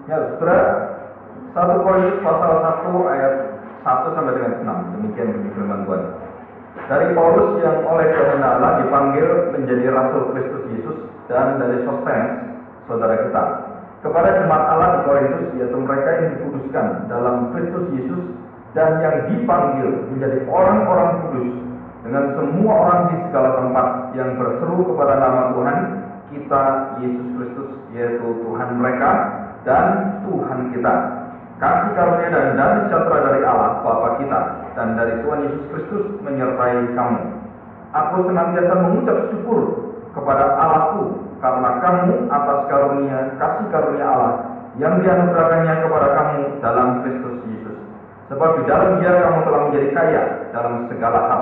Ya, saudara, 1 Korintus pasal 1 ayat 1 sampai dengan 6. Demikian bunyi firman Tuhan. Dari Paulus yang oleh kehendak Allah dipanggil menjadi Rasul Kristus Yesus, dan dari Sostenes, saudara kita, kepada jemaat Allah di Korintus, yaitu mereka yang dikuduskan dalam Kristus Yesus dan yang dipanggil menjadi orang-orang kudus, dengan semua orang di segala tempat yang berseru kepada nama Tuhan kita Yesus Kristus, yaitu Tuhan mereka dan Tuhan kita. Kasih karunia dan damai sejahtera dari Allah Bapa kita dan dari Tuhan Yesus Kristus menyertai kamu. Aku senantiasa mengucap syukur kepada Allahku karena kamu atas kasih karunia Allah yang dianugerahkannya kepada kamu dalam Kristus Yesus. Sebab di dalam Dia kamu telah menjadi kaya dalam segala hal,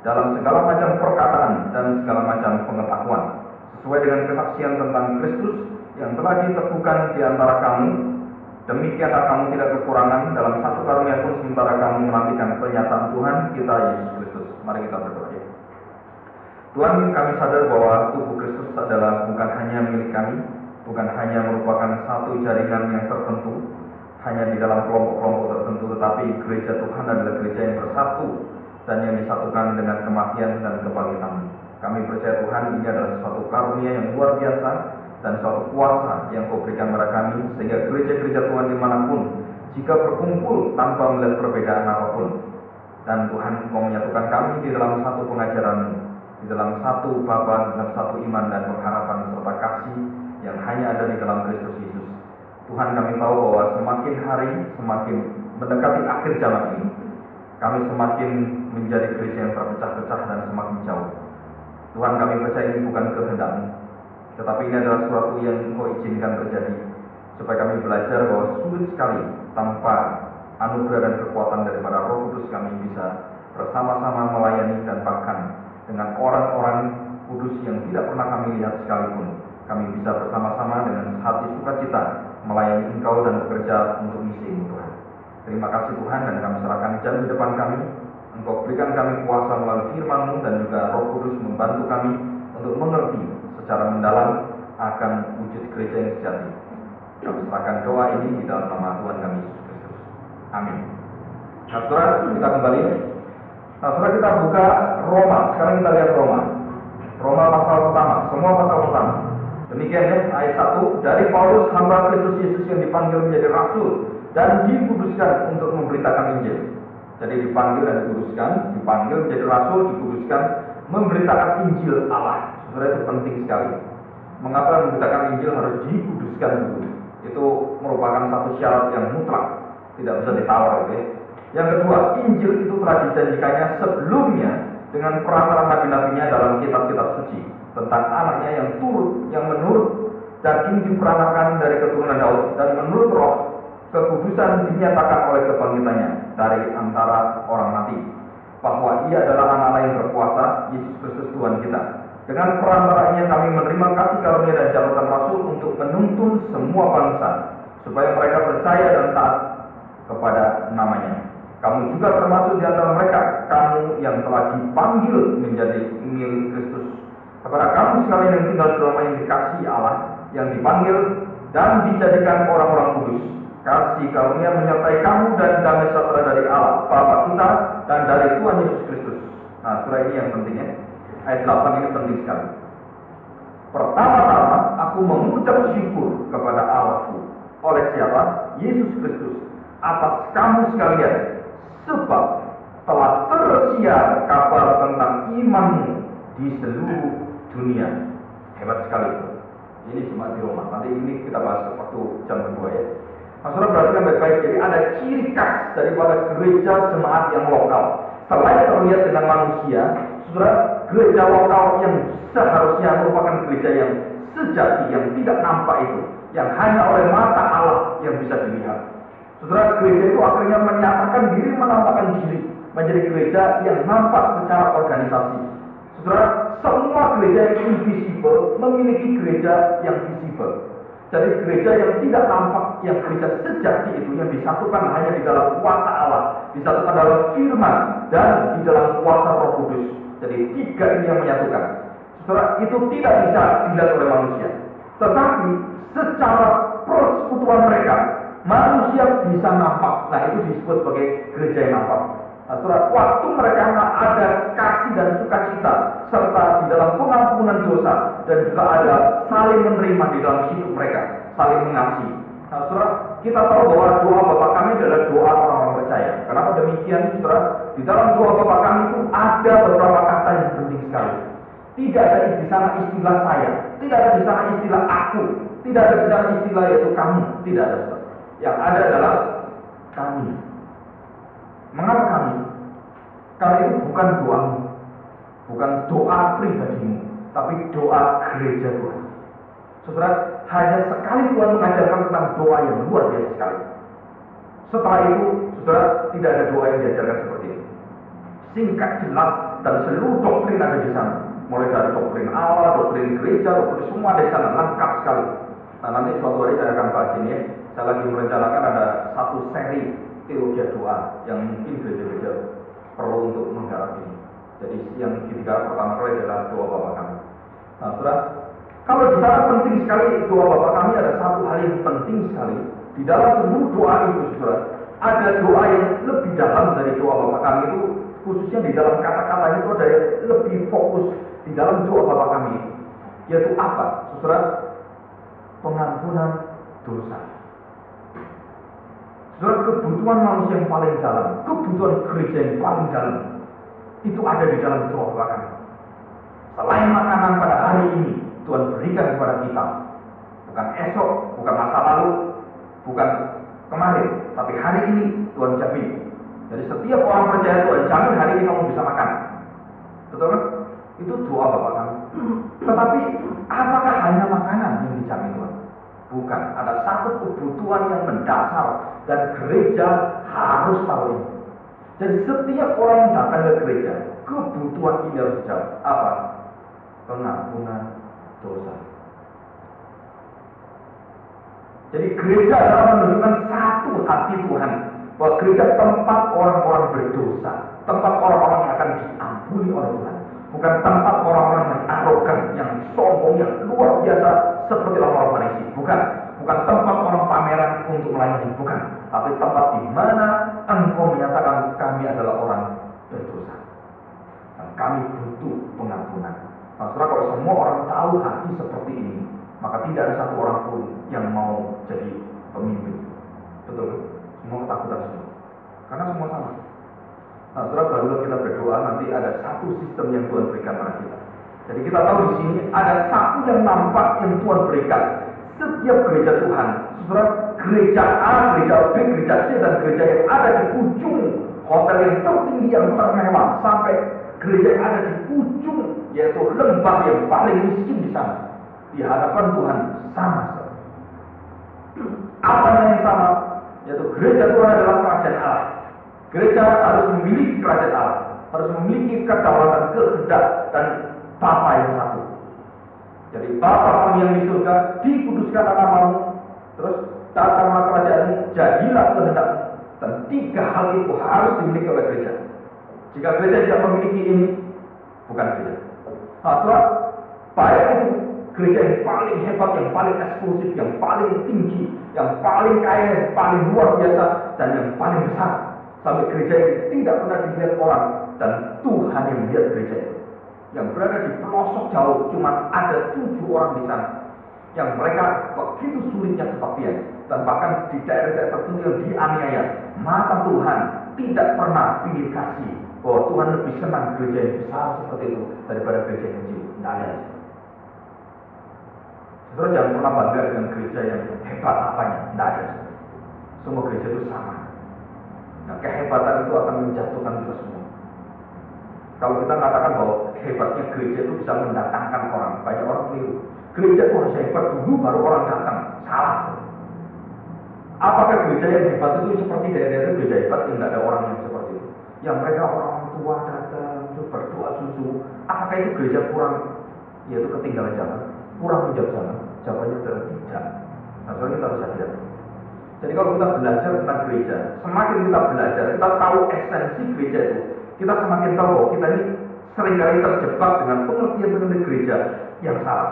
dalam segala macam perkataan dan segala macam pengetahuan, sesuai dengan kesaksian tentang Kristus yang telah diteguhkan di antara kamu. Demikianlah kamu tidak kekurangan dalam satu karunia pun sementara kamu menantikan pernyataan Tuhan kita Yesus Kristus. Mari kita berdoa. Tuhan, kami sadar bahwa tubuh Kristus adalah bukan hanya milik kami, bukan hanya merupakan satu jaringan yang tertentu, hanya di dalam kelompok-kelompok tertentu, tetapi gereja Tuhan adalah gereja yang bersatu dan yang disatukan dengan kematian dan kebangkitan. Kami percaya Tuhan, ini adalah suatu karunia yang luar biasa dan suatu kuasa yang Kau berikan kepada kami, sehingga gereja-gereja Tuhan dimanapun, jika berkumpul tanpa melihat perbedaan apapun, dan Tuhan Kau menyatukan kami di dalam satu pengajaran-Mu, di dalam satu Bapa, dalam satu iman dan pengharapan serta kasih yang hanya ada di dalam Kristus Yesus. Tuhan, kami tahu bahwa semakin hari semakin mendekati akhir zaman ini, kami semakin menjadi gereja yang terpecah-pecah dan semakin jauh. Tuhan, kami percaya ini bukan kehendak-Mu, tetapi ini adalah sesuatu yang Kau izinkan terjadi, supaya kami belajar bahwa sulit sekali tanpa anugerah dan kekuatan daripada Roh Kudus kami bisa bersama-sama melayani, dan bahkan dengan orang-orang kudus yang tidak pernah kami lihat sekalipun, kami bisa bersama-sama dengan hati sukacita melayani Engkau dan bekerja untuk misi-Mu, Tuhan. Terima kasih Tuhan, dan kami serahkan jam di depan kami. Engkau berikan kami kuasa melalui firman-Mu, dan juga Roh Kudus membantu kami untuk mengerti secara mendalam akan wujud gereja yang sejati. Kami serahkan doa ini di dalam nama Tuhan kami Yesus Kristus. Amin. Nah, saudara, kita kembali. Nah, saudara, kita buka Roma. Sekarang kita lihat Roma. Roma pasal pertama, semua pasal pertama. Demikian ya, ayat 1. Dari Paulus, hamba Kristus Yesus yang dipanggil menjadi rasul dan dikuduskan untuk memberitakan Injil. Jadi dipanggil dan dikuduskan, dipanggil menjadi rasul, dikuduskan, memberitakan Injil Allah. Saudara, itu penting sekali. Mengapa memberitakan Injil harus dikuduskan dulu? Itu merupakan satu syarat yang mutlak, tidak bisa ditawar, ya. Yang kedua, Injil itu telah dijanjikannya sebelumnya dengan perantara nabi-nabinya dalam kitab-kitab suci tentang anaknya yang menurut daging diperanakan dari keturunan Daud, dan menurut Roh kekudusan dinyatakan oleh kebangkitannya dari antara orang mati, bahwa Ia adalah anak Allah yang berkuasa, Yesus Kristus Tuhan kita. Dengan perantaranya kami menerima kasih karunia dan jabatan rasul untuk menuntun semua bangsa, supaya mereka percaya dan taat kepada namanya. Kamu juga termasuk di antara mereka, kamu yang telah dipanggil menjadi milik Kristus. Kepada kamu sekalian yang tinggal di rumah yang dikasihi Allah, yang dipanggil dan dijadikan orang-orang kudus, kasih karunia menyertai kamu dan damai sejahtera dari Allah Bapa kita dan dari Tuhan Yesus Kristus. Nah, surah ini yang pentingnya. Ayat 8 ini penting sekali. Pertama-tama aku mengucap syukur kepada Allahku oleh siapa? Yesus Kristus, atas kamu sekalian, sebab telah tersiar kabar tentang imanmu di seluruh dunia. Hebat sekali itu. Ini cuma di Roma. Nanti ini kita bahas waktu jam kedua ya. Nah, saudara perhatikan baik-baik. Jadi ada ciri khas daripada gereja jemaat yang lokal. Selain terlihat dengan manusia, saudara, gereja lokal yang seharusnya merupakan gereja yang sejati, yang tidak nampak itu, yang hanya oleh mata Allah yang bisa dilihat. Saudara, gereja itu akhirnya menyatakan diri, menampakkan diri menjadi gereja yang nampak secara organisasi. Saudara, semua gereja yang invisible memiliki gereja yang visible. Jadi gereja yang tidak nampak, yang gereja sejati itu, yang disatukan hanya di dalam kuasa Allah, disatukan dalam firman dan di dalam kuasa Roh Kudus. Jadi tiga ini yang menyatukan. Saudara, itu tidak bisa dilihat oleh manusia, tetapi secara persekutuan mereka bisa nampak. Nah, itu disebut sebagai gereja yang nampak. Nah, saudara, waktu mereka ada kasih dan sukacita, serta di dalam pengampunan dosa, dan juga ada saling menerima di dalam hidup mereka, saling mengasihi. Nah, saudara, kita tahu bahwa doa Bapa kami adalah doa orang-orang percaya. Kenapa demikian, saudara? Di dalam doa Bapa kami itu ada beberapa kata yang penting sekali. Tidak ada di sana istilah saya, tidak ada di sana istilah aku, tidak ada di sana istilah yaitu kamu, tidak ada. Saudara. Yang ada adalah kami. Mengapa kami? Karena itu bukan doamu, bukan doa pribadimu, tapi doa gereja Tuhan. Saudara, hanya sekali Tuhan mengajarkan tentang doa yang luar biasa sekali. Setelah itu, saudara, tidak ada doa yang diajarkan seperti ini. Singkat, jelas, dan seluruh doktrin ada di sana. Mulai dari doktrin Allah, doktrin gereja, doktrin semua ada di sana, lengkap sekali. Nah, nanti suatu hari saya akan bahas ini ya. Saya lagi merencanakan ada satu seri teologi doa yang mungkin gereja-gereja perlu untuk menggarap ini. Jadi yang digarap pertama kali adalah doa Bapa kami. Nah, saudara, kalau di sana penting sekali doa Bapa kami, ada satu hal yang penting sekali di dalam seluruh doa itu, saudara. Ada doa yang lebih dalam dari doa Bapa kami itu, khususnya di dalam kata-kata itu ada yang lebih fokus di dalam doa Bapa kami, yaitu apa, saudara? Pengampunan dosa. Saudara, kebutuhan manusia yang paling dalam, kebutuhan gereja yang paling dalam, itu ada di dalam doa Bapa kami. Selain makanan pada hari ini, Tuhan berikan kepada kita. Bukan esok, bukan masa lalu, bukan kemarin, tapi hari ini Tuhan jamin. Jadi setiap orang percaya Tuhan jamin hari ini kamu bisa makan. Betul kan? Itu doa Bapa kami. Tetapi apakah hanya makanan yang dijamin Tuhan? Bukan, ada satu kebutuhan yang mendasar dan gereja harus tahu ini. Jadi setiap orang yang datang ke gereja, kebutuhan ini harus dijawab. Apa? Pengampunan dosa. Jadi gereja adalah menunjukkan satu hati Tuhan, bahwa gereja tempat orang-orang berdosa, tempat orang-orang yang akan diampuni oleh Tuhan, bukan tempat orang-orang yang arogan, yang sombong, yang luar biasa seperti orang-orang Farisi. Bukan tempat orang pameran untuk melayani, bukan, tapi tempat di mana engkau menyatakan kami adalah orang berdosa dan kami butuh pengampunan. Nah, saudara, kalau semua orang tahu hati seperti ini, maka tidak ada satu orang pun yang mau jadi pemimpin. Betul? Semua ketakutan semua. Karena semua sama. Nah, saudara, barulah kita berdoa, nanti ada satu sistem yang Tuhan berikan pada kita. Jadi kita tahu di sini ada satu yang nampak yang Tuhan berikan. Setiap gereja Tuhan, saudara, gereja A, gereja B, gereja C, dan gereja yang ada di ujung hotel yang tertinggi, yang termewah, sampai gereja yang ada di ujung, yaitu lembah yang paling miskin di sana, di hadapan Tuhan sama. Apa yang sama? Yaitu gereja Tuhan adalah kerajaan Allah. Gereja harus memiliki kerajaan Allah, harus memiliki kedaulatan, kehendak, dan Bapa yang satu. Jadi Bapa kami yang di surga, dikuduskan namamu, terus datanglah kerajaanmu, jadilah kehendakmu. Dan tiga hal itu harus dimiliki oleh gereja. Jika gereja tidak memiliki ini, bukan gereja. Nah, saudara, baik itu gereja yang paling hebat, yang paling eksklusif, yang paling tinggi, yang paling kaya, yang paling luar biasa, dan yang paling besar. Sampai gereja yang tidak pernah dilihat orang, dan Tuhan yang melihat gereja itu. Yang berada di pelosok jauh, cuma ada 7 orang di sana. Yang mereka begitu sulitnya kebaktian, dan bahkan di daerah-daerah tertentu yang dianiaya. Mata Tuhan tidak pernah pilih kasih bahwa Tuhan lebih senang gereja yang besar seperti itu daripada gereja yang kecil. Tidak ada. Saudara, jangan pernah bangga dengan gereja yang hebat apanya. Tidak ada. Semua gereja itu sama. Nah, kehebatan itu akan menjatuhkan kita semua. Kalau kita katakan bahwa hebatnya gereja itu bisa mendatangkan orang, banyak orang keliru. Gereja itu harus hebat dulu baru orang datang. Salah. Apakah gereja yang hebat itu seperti daerah-daerah gereja hebat yang tidak ada orang yang seperti itu? Yang mereka orang tua datang, berdoa susu. Apakah itu gereja kurang, yaitu ketinggalan zaman, kurang menjawab zaman? Jawabannya adalah tidak. Nah, soalnya kita harus sadar. Jadi kalau kita belajar tentang gereja, semakin kita belajar, kita tahu esensi gereja itu, kita semakin tahu bahwa kita ini seringkali terjebak dengan pengertian gereja yang salah.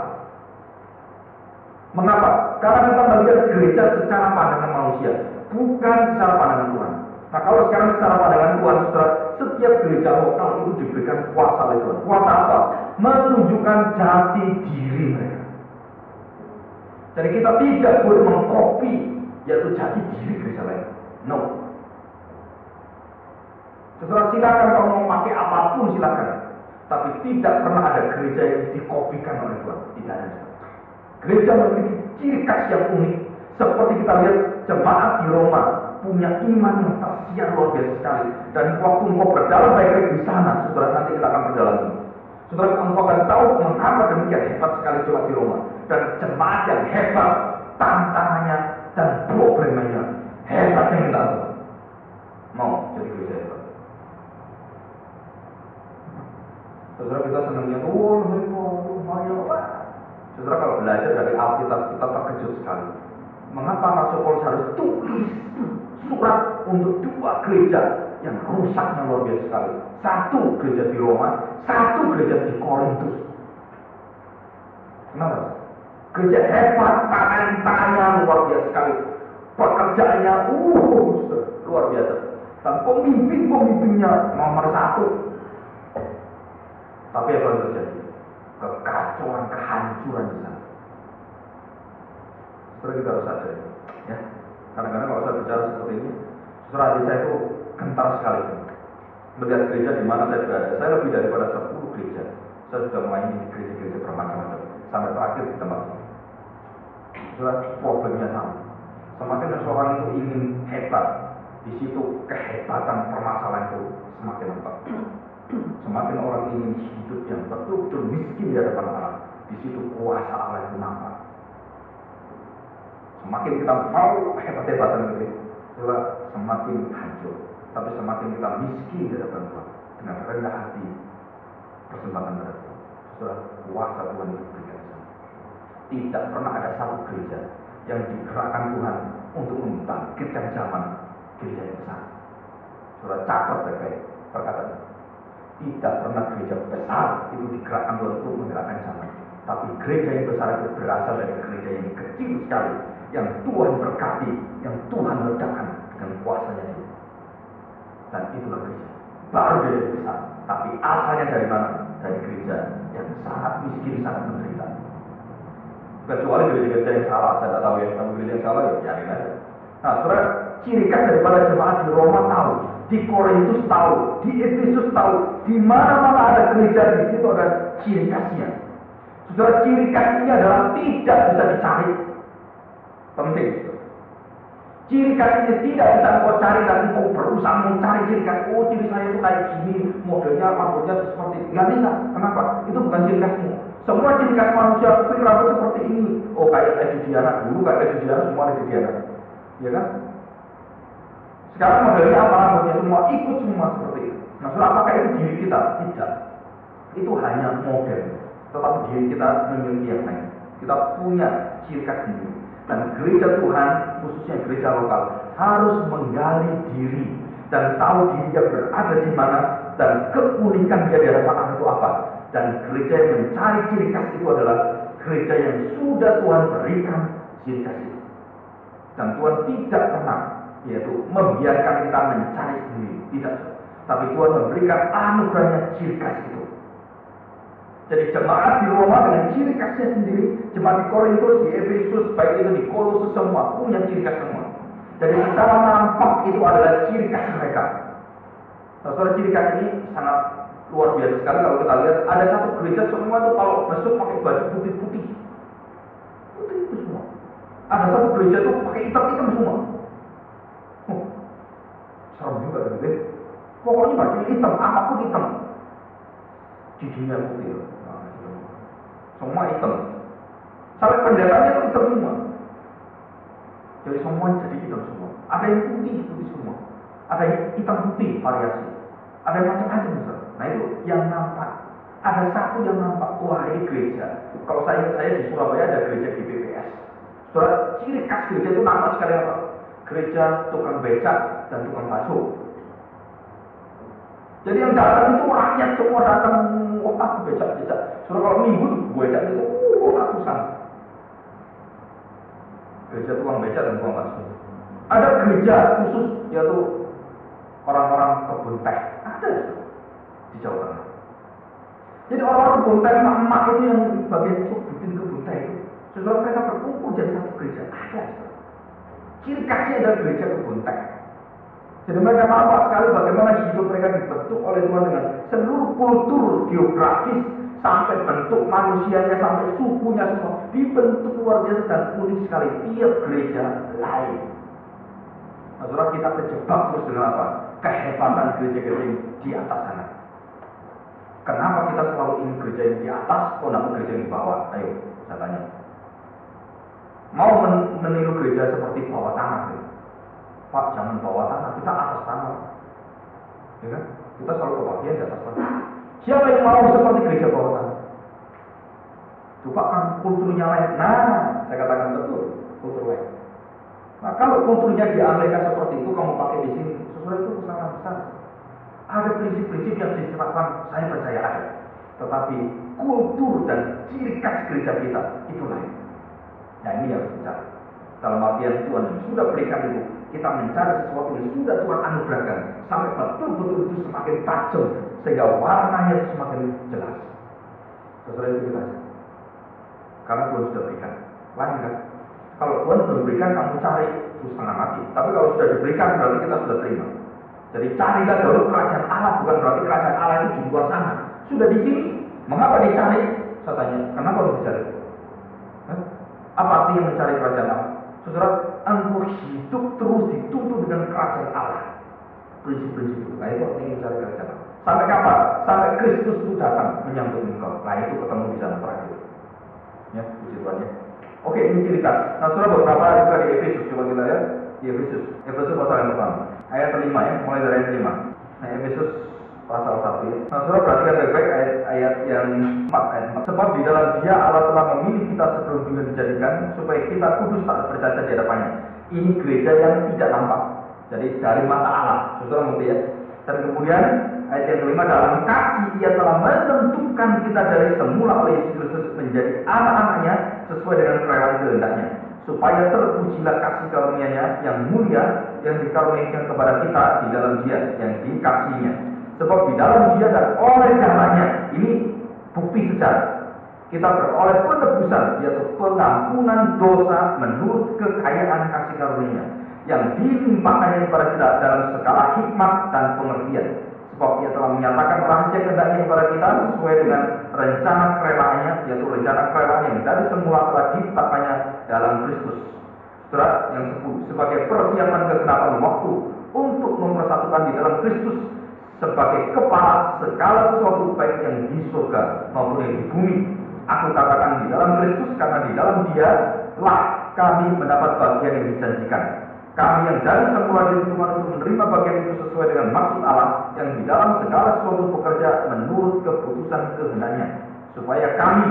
Mengapa? Karena kita melihat gereja secara pandangan manusia. bukan secara pandangan Tuhan. Nah kalau sekarang secara pandangan Tuhan, saudara, setiap gereja lokal itu diberikan kuasa oleh Tuhan. Kuasa apa? Menunjukkan jati diri mereka. Jadi kita tidak boleh mengkopi yaitu jati diri gereja lain. No. Saudara, silakan kalau mau pakai apapun silakan. Tapi tidak pernah ada gereja yang dikopikan oleh Tuhan. Tidak ada. Gereja memiliki ciri khas yang unik. Seperti kita lihat jemaat di Roma punya iman yang tersiar luar biasa sekali. Dan waktu engkau berdalam baik-baik di sana, saudara, nanti kita akan berjalan. Saudara, engkau akan tahu mengapa demikian hebat sekali jemaat di Roma. Dan jemaat yang hebat, tantangannya dan problemanya hebatnya minta Allah. Mau jadi gereja hebat. Saudara, kita senangnya, banyak. Saudara, kalau belajar dari Alkitab kita terkejut sekali. Mengapa Rasul Paulus harus tulis surat untuk dua gereja yang rusaknya luar biasa sekali? Satu gereja di Roma, satu gereja di Korintus. Kenapa? Gereja hebat, talentanya luar biasa sekali, pekerjaannya luar biasa, dan pemimpinnya nomor satu. Tapi apa yang terjadi? Kekacauan, kehancuran di sana. Saudara, kita harus sadar ya. Kadang-kadang kalau saya bicara seperti ini, saudara, hati saya itu gentar sekali melihat gereja di mana saya berada. Saya lebih daripada 10 gereja. Saya sudah melayani gereja-gereja bermacam-macam sampai terakhir di tempat ini. Saudara, problemnya sama. Semakin seseorang itu ingin hebat, di situ kehebatan permasalahan itu semakin nampak. Semakin orang ingin hidup yang betul-betul miskin di hadapan Allah, di situ kuasa Allah itu nampak. Semakin kita mau hebat-hebatan itu, semakin hancur. Tapi semakin kita miskin di hadapan Tuhan, dengan rendah hati, persembahkan kepada Tuhan, kuasa Tuhan itu berikan. Tidak pernah ada satu gereja yang digerakkan Tuhan untuk membangkitkan zaman gereja yang besar. Saudara, catat baik-baik perkataan. Tidak pernah gereja besar itu digerakkan Tuhan untuk menggerakkan zaman. Tapi gereja yang besar itu berasal dari gereja yang kecil sekali, yang Tuhan berkati, yang Tuhan ledakan dengan kuasanya itu. Dan itulah gereja. Baru gereja besar. Tapi asalnya dari mana? Dari gereja yang sangat miskin, sangat menderita. Kecuali gereja-gereja yang salah, saya tidak tahu ya. Kalau gereja yang salah ya biarin aja. Nah, saudara, ciri khas daripada jemaat di Roma tahu, di Korintus tahu, di Efesus tahu, di mana-mana ada gereja di situ ada ciri khasnya. Saudara, ciri khasnya adalah tidak bisa dicari. Penting. Ciri khasnya tidak bisa engkau cari dan engkau berusaha mencari ciri khas. Oh, ciri saya itu kayak gini, modelnya, rambutnya seperti ini. Nggak bisa. Kenapa? Itu bukan ciri khasmu. Semua ciri khas manusia itu rambut seperti ini. Oh, kayak Edi Diana dulu, kayak Edi Diana semua Edi Diana. Ya kan? Sekarang modelnya apa rambutnya semua ikut semua seperti itu. Nah, saudara, apakah itu diri kita? Tidak. Itu hanya model. Tetapi diri kita memiliki yang lain. Kita punya ciri khas sendiri. Dan gereja Tuhan, khususnya gereja lokal, harus menggali diri dan tahu dirinya berada di mana dan keunikan dia di hadapan Allah itu apa. Dan gereja yang mencari ciri khas itu adalah gereja yang sudah Tuhan berikan ciri khas itu. Dan Tuhan tidak pernah yaitu membiarkan kita mencari sendiri, tidak. Tapi Tuhan memberikan anugerahnya ciri khas itu. Jadi jemaat di Roma dengan ciri khasnya sendiri, jemaat di Korintus, di Efesus, baik itu di Kolose semua punya ciri khas semua. Jadi secara nampak itu adalah ciri khas mereka. Nah, soal ciri khas ini sangat luar biasa sekali kalau kita lihat. Ada satu gereja semua itu kalau besok pakai baju putih-putih, putih itu semua. Ada satu gereja itu pakai hitam-hitam semua. Serem juga gitu. Pokoknya baju hitam, apapun hitam. Giginya putih. Semua hitam. Sampai pendetanya itu hitam semua. Jadi semua jadi hitam semua. Ada yang putih semua. Ada yang hitam putih variasi. Ada yang macam-macam. Nah itu yang nampak. Ada satu yang nampak. Wah, ini gereja. Kalau saya di Surabaya ada gereja GBPS. Saudara, ciri khas gereja itu nama sekali apa? Gereja tukang becak dan tukang bakso. Jadi yang datang itu rakyat semua datang, aku becak-becak. Soalnya kalau minggu becak itu ratusan. Gereja tukang becak dan tukang bakso. Ada gereja khusus, yaitu orang-orang kebun teh. Ada di Jawa Tengah. Jadi orang-orang kebun teh, emak-emak itu yang bagian bikin kebun teh itu, saudara, mereka berkumpul jadi satu gereja. Ada. Ciri khasnya adalah gereja kebun teh. Jadi mereka nampak sekali bagaimana hidup mereka dibentuk oleh Tuhan dengan seluruh kultur geografis, sampai bentuk manusianya, sampai sukunya semua dibentuk luar biasa dan unik sekali. Tiap gereja lain. Nah, saudara, kita terjebak terus dengan apa? Kehebatan gereja-gereja yang di atas sana. Kenapa kita selalu ingin gereja yang di atas, kok tidak gereja yang di bawah? Ayo, saya tanya. Mau meniru gereja seperti bawah tanah? Pak, jangan bawah tanah, kita atas tanah. Ya kan? Kita selalu kebahagiaan di atas tanah. Siapa yang mau seperti gereja bawah tanah? Coba kan kulturnya lain. Nah, saya katakan betul, kultur lain. Nah, kalau kulturnya di Amerika seperti itu, kamu pakai di sini, sesuai itu kesalahan besar. Ada prinsip-prinsip yang diterapkan, saya percaya ada. Tetapi kultur dan ciri khas gereja kita itu lain. Nah, ini yang harus dicari. Dalam artian Tuhan yang sudah berikan itu, kita mencari sesuatu yang sudah Tuhan anugerahkan sampai betul-betul itu semakin tajam sehingga warnanya itu semakin jelas. Sesuai itu kita. Karena Tuhan sudah berikan. Lain kan? Kalau Tuhan belum berikan, kamu cari itu setengah mati. Tapi kalau sudah diberikan, berarti kita sudah terima. Jadi carilah dulu kerajaan Allah, bukan berarti kerajaan Allah itu di luar sana. Sudah di sini. Mengapa dicari? Saya tanya, kenapa harus dicari? Apa artinya mencari kerajaan Allah? Saudara, engkau hidup terus dituntut dengan kerajaan Allah. Prinsip-prinsip itu. Nah, itu artinya mencari kerajaan Allah. Sampai kapan? Sampai Kristus itu datang menyambut engkau. Nah, itu ketemu di sana terakhir. Ya, puji Tuhan ya. Oke, ini ciri khas. Nah, saudara, beberapa juga di Efesus. Coba kita lihat di Efesus. Efesus pasal yang pertama. Ayat 5 ya, mulai dari ayat 5. Nah, Efesus pasal 1 ya. Nah, saudara perhatikan baik-baik ayat yang 4, ayat 4. Sebab di dalam Dia Allah telah memilih kita sebelum dunia dijadikan supaya kita kudus tak bercacat di hadapannya. Ini gereja yang tidak nampak. Jadi dari mata Allah, saudara mengerti ya. Dan kemudian ayat yang kelima, dalam kasih Ia telah menentukan kita dari semula oleh Yesus Kristus menjadi anak-anaknya sesuai dengan kerelaan kehendaknya, supaya terpujilah kasih karunia-Nya yang mulia yang dikaruniakan kepada kita di dalam Dia yang dikasihinya. Sebab di dalam Dia dan oleh karenanya, ini bukti sejarah, kita beroleh penebusan, yaitu pengampunan dosa menurut kekayaan kasih karunia-Nya yang dilimpahkannya kepada kita dalam segala hikmat dan pengertian. Sebab Ia telah menyatakan rahasia kehendaknya kepada kita sesuai dengan rencana kerelaannya, yaitu rencana kerelaan yang dari semula telah ditetapkannya dalam Kristus. Saudara yang sebagai persiapan kegenapan waktu untuk mempersatukan di dalam Kristus sebagai kepala segala sesuatu baik yang di surga maupun yang di bumi. Aku katakan di dalam Kristus karena di dalam Dia lah kami mendapat bagian yang dijanjikan. Kami yang dari semula ditentukan untuk menerima bagian itu sesuai dengan maksud Allah yang di dalam segala sesuatu bekerja menurut keputusan kehendaknya, supaya kami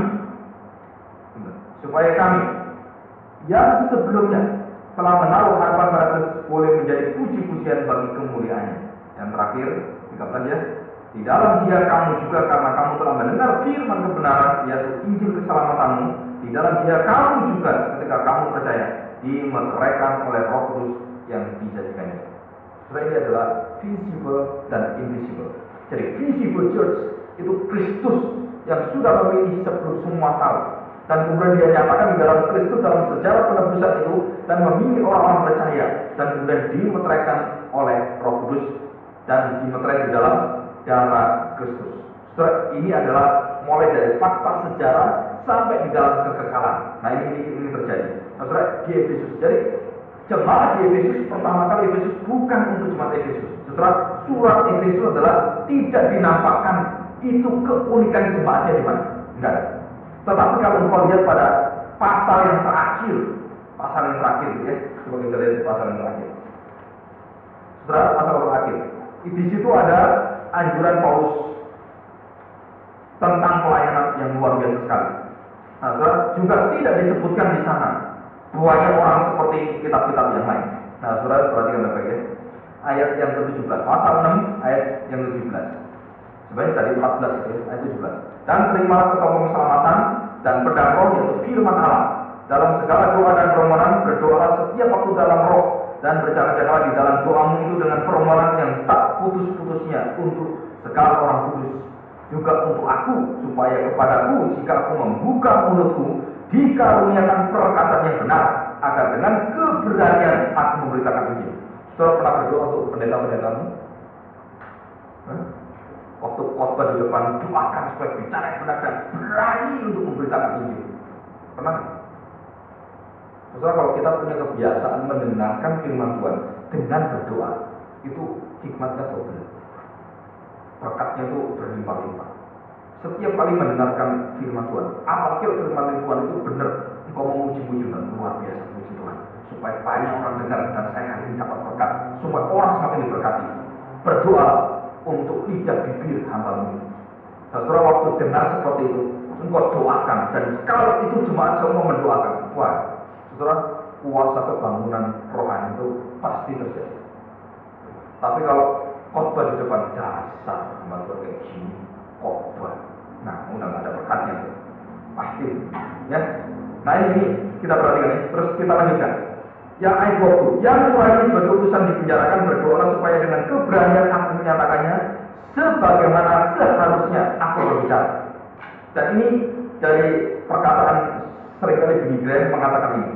yang sebelumnya telah menaruh harapan pada Kristus boleh menjadi puji-pujian bagi kemuliaannya. Yang terakhir, 13 ya. Di dalam Dia kamu juga, karena kamu telah mendengar firman kebenaran, yaitu Injil keselamatanmu, di dalam Dia kamu juga ketika kamu percaya dimeteraikan oleh Roh Kudus yang dijadikannya. Setelah ini adalah visible dan invisible. Jadi visible church itu Kristus yang sudah memilih sebelum semua tahu, dan kemudian Dia nyatakan di dalam Kristus dalam sejarah penebusan itu, dan memilih orang-orang percaya, dan kemudian dimeteraikan oleh Roh Kudus dan dimeterai di dalam darah Kristus. Setelah ini adalah mulai dari fakta sejarah sampai di dalam kekekalan. Nah, ini terjadi. Nah, saudara, di Efesus. Jadi jemaat di Efesus, pertama kali Efesus bukan untuk jemaat Efesus. Saudara, surat Efesus adalah tidak dinampakkan itu keunikan jemaatnya di mana. Enggak. Tetapi kalau engkau lihat pada pasal yang terakhir ya. Coba kita lihat pasal yang terakhir. Saudara, pasal terakhir. Di situ ada anjuran Paulus tentang pelayanan yang luar biasa sekali. Nah, juga tidak disebutkan di sana banyak orang seperti kitab-kitab yang lain. Nah, saudara perhatikan baik-baik ya. Ayat yang ke-17, pasal 6 ayat yang ke-17. Sebenarnya tadi 14 itu, ayat 17. Dan terimalah ketopong keselamatan dan pedang roh, yaitu firman Allah. Dalam segala doa dan permohonan berdoalah setiap waktu dalam roh, dan bercakap-cakap di dalam doamu itu dengan permohonan yang tak putus-putusnya untuk segala orang kudus, juga untuk aku, supaya kepadaku jika aku membuka mulutku dikaruniakan perkataan yang benar, agar dengan keberanian aku memberitakan Injil. Saudara pernah berdoa untuk pendeta-pendetamu? Waktu khotbah di depan, doakan supaya bicara yang benar dan berani untuk memberitakan Injil. Pernah? Saudara, kalau kita punya kebiasaan mendengarkan firman Tuhan dengan berdoa, itu hikmatnya double. Berkatnya itu berlimpah-limpah. Setiap kali mendengarkan firman Tuhan, apalagi firman Tuhan itu benar, engkau mau muji-muji Tuhan, luar biasa muji Tuhan, supaya banyak orang dengar dan saya hari ini dapat berkat, supaya orang semakin diberkati. Berdoa untuk lidah bibir hamba-Mu. Saudara, waktu dengar seperti itu, engkau doakan, dan kalau itu jemaat semua mendoakan, wah, saudara, kuasa kebangunan rohani itu pasti terjadi. Tapi kalau khotbah di depan, dasar hamba Tuhan kayak gini, khotbah, nah udah nggak ada berkatnya, pasti, ya. Nah ini kita perhatikan, terus kita lanjutkan. Yang ayat 20, yang suami sebagai utusan dipenjarakan berdoa supaya dengan keberanian aku menyatakannya sebagaimana seharusnya aku berbicara. Dan ini dari perkataan seringkali Billy Graham mengatakan ini,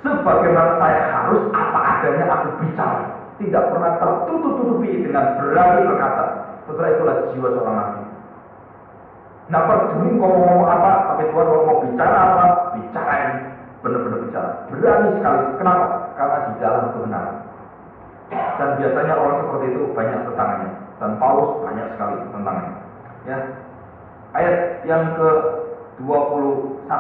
sebagaimana saya harus apa adanya aku bicara, tidak pernah tertutup-tutupi dengan berani berkata. Setelah itulah jiwa seorang nabi. Nah, peduli kau mau ngomong apa, tapi Tuhan mau bicara apa, bicarain, benar-benar bicara, berani sekali. Kenapa? Karena di dalam kebenaran. Dan biasanya orang seperti itu banyak tentangannya, dan Paulus banyak sekali tentangannya. Ya, ayat yang ke-21,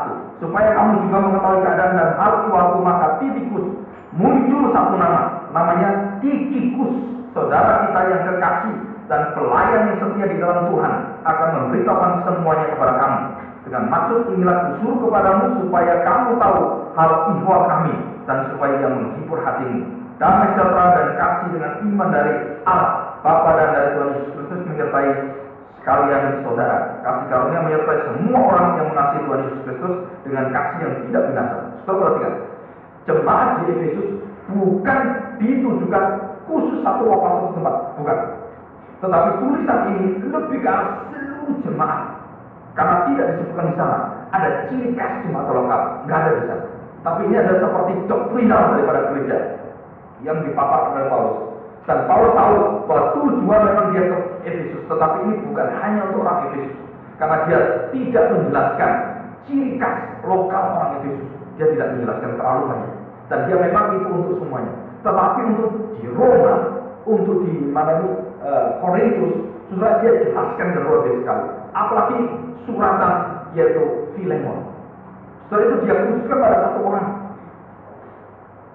supaya kamu juga mengetahui keadaan dan hal suatu, maka Tikikus muncul satu nama, namanya Tikikus, saudara kita yang kekasih dan pelayan yang setia di dalam Tuhan, akan memberitahukan semuanya kepada kamu. Dengan maksud inilah kusuruh kepadamu, supaya kamu tahu hal ihwal kami, dan supaya ia menghibur hatimu. Damai sejahtera dan kasih dengan iman dari Allah Bapa dan dari Tuhan Yesus Kristus menyertai sekalian saudara. Kasih karunia menyertai semua orang yang mengasihi Tuhan Yesus Kristus dengan kasih yang tidak binasa. Saudara perhatikan, jemaat di Efesus bukan ditujukan khusus satu lokal satu tempat, bukan. Tetapi tulisan ini lebih ke arah seluruh jemaat, karena tidak disebutkan di sana ada ciri khas jemaat lokal, nggak ada di sana. Tapi ini ada seperti doktrinal daripada gereja yang dipaparkan oleh Paulus. Dan Paulus tahu bahwa tujuan memang dia ke Efesus, tetapi ini bukan hanya untuk orang Efesus, karena dia tidak menjelaskan ciri khas lokal orang Efesus. Dia tidak menjelaskan terlalu banyak, dan dia memang itu untuk semuanya. Tetapi untuk di Roma, untuk di mana ini Korintus, sudah dia jelaskan dengan luar biasa sekali. Apalagi suratan yaitu Filemon. Setelah itu dia khususkan pada satu orang.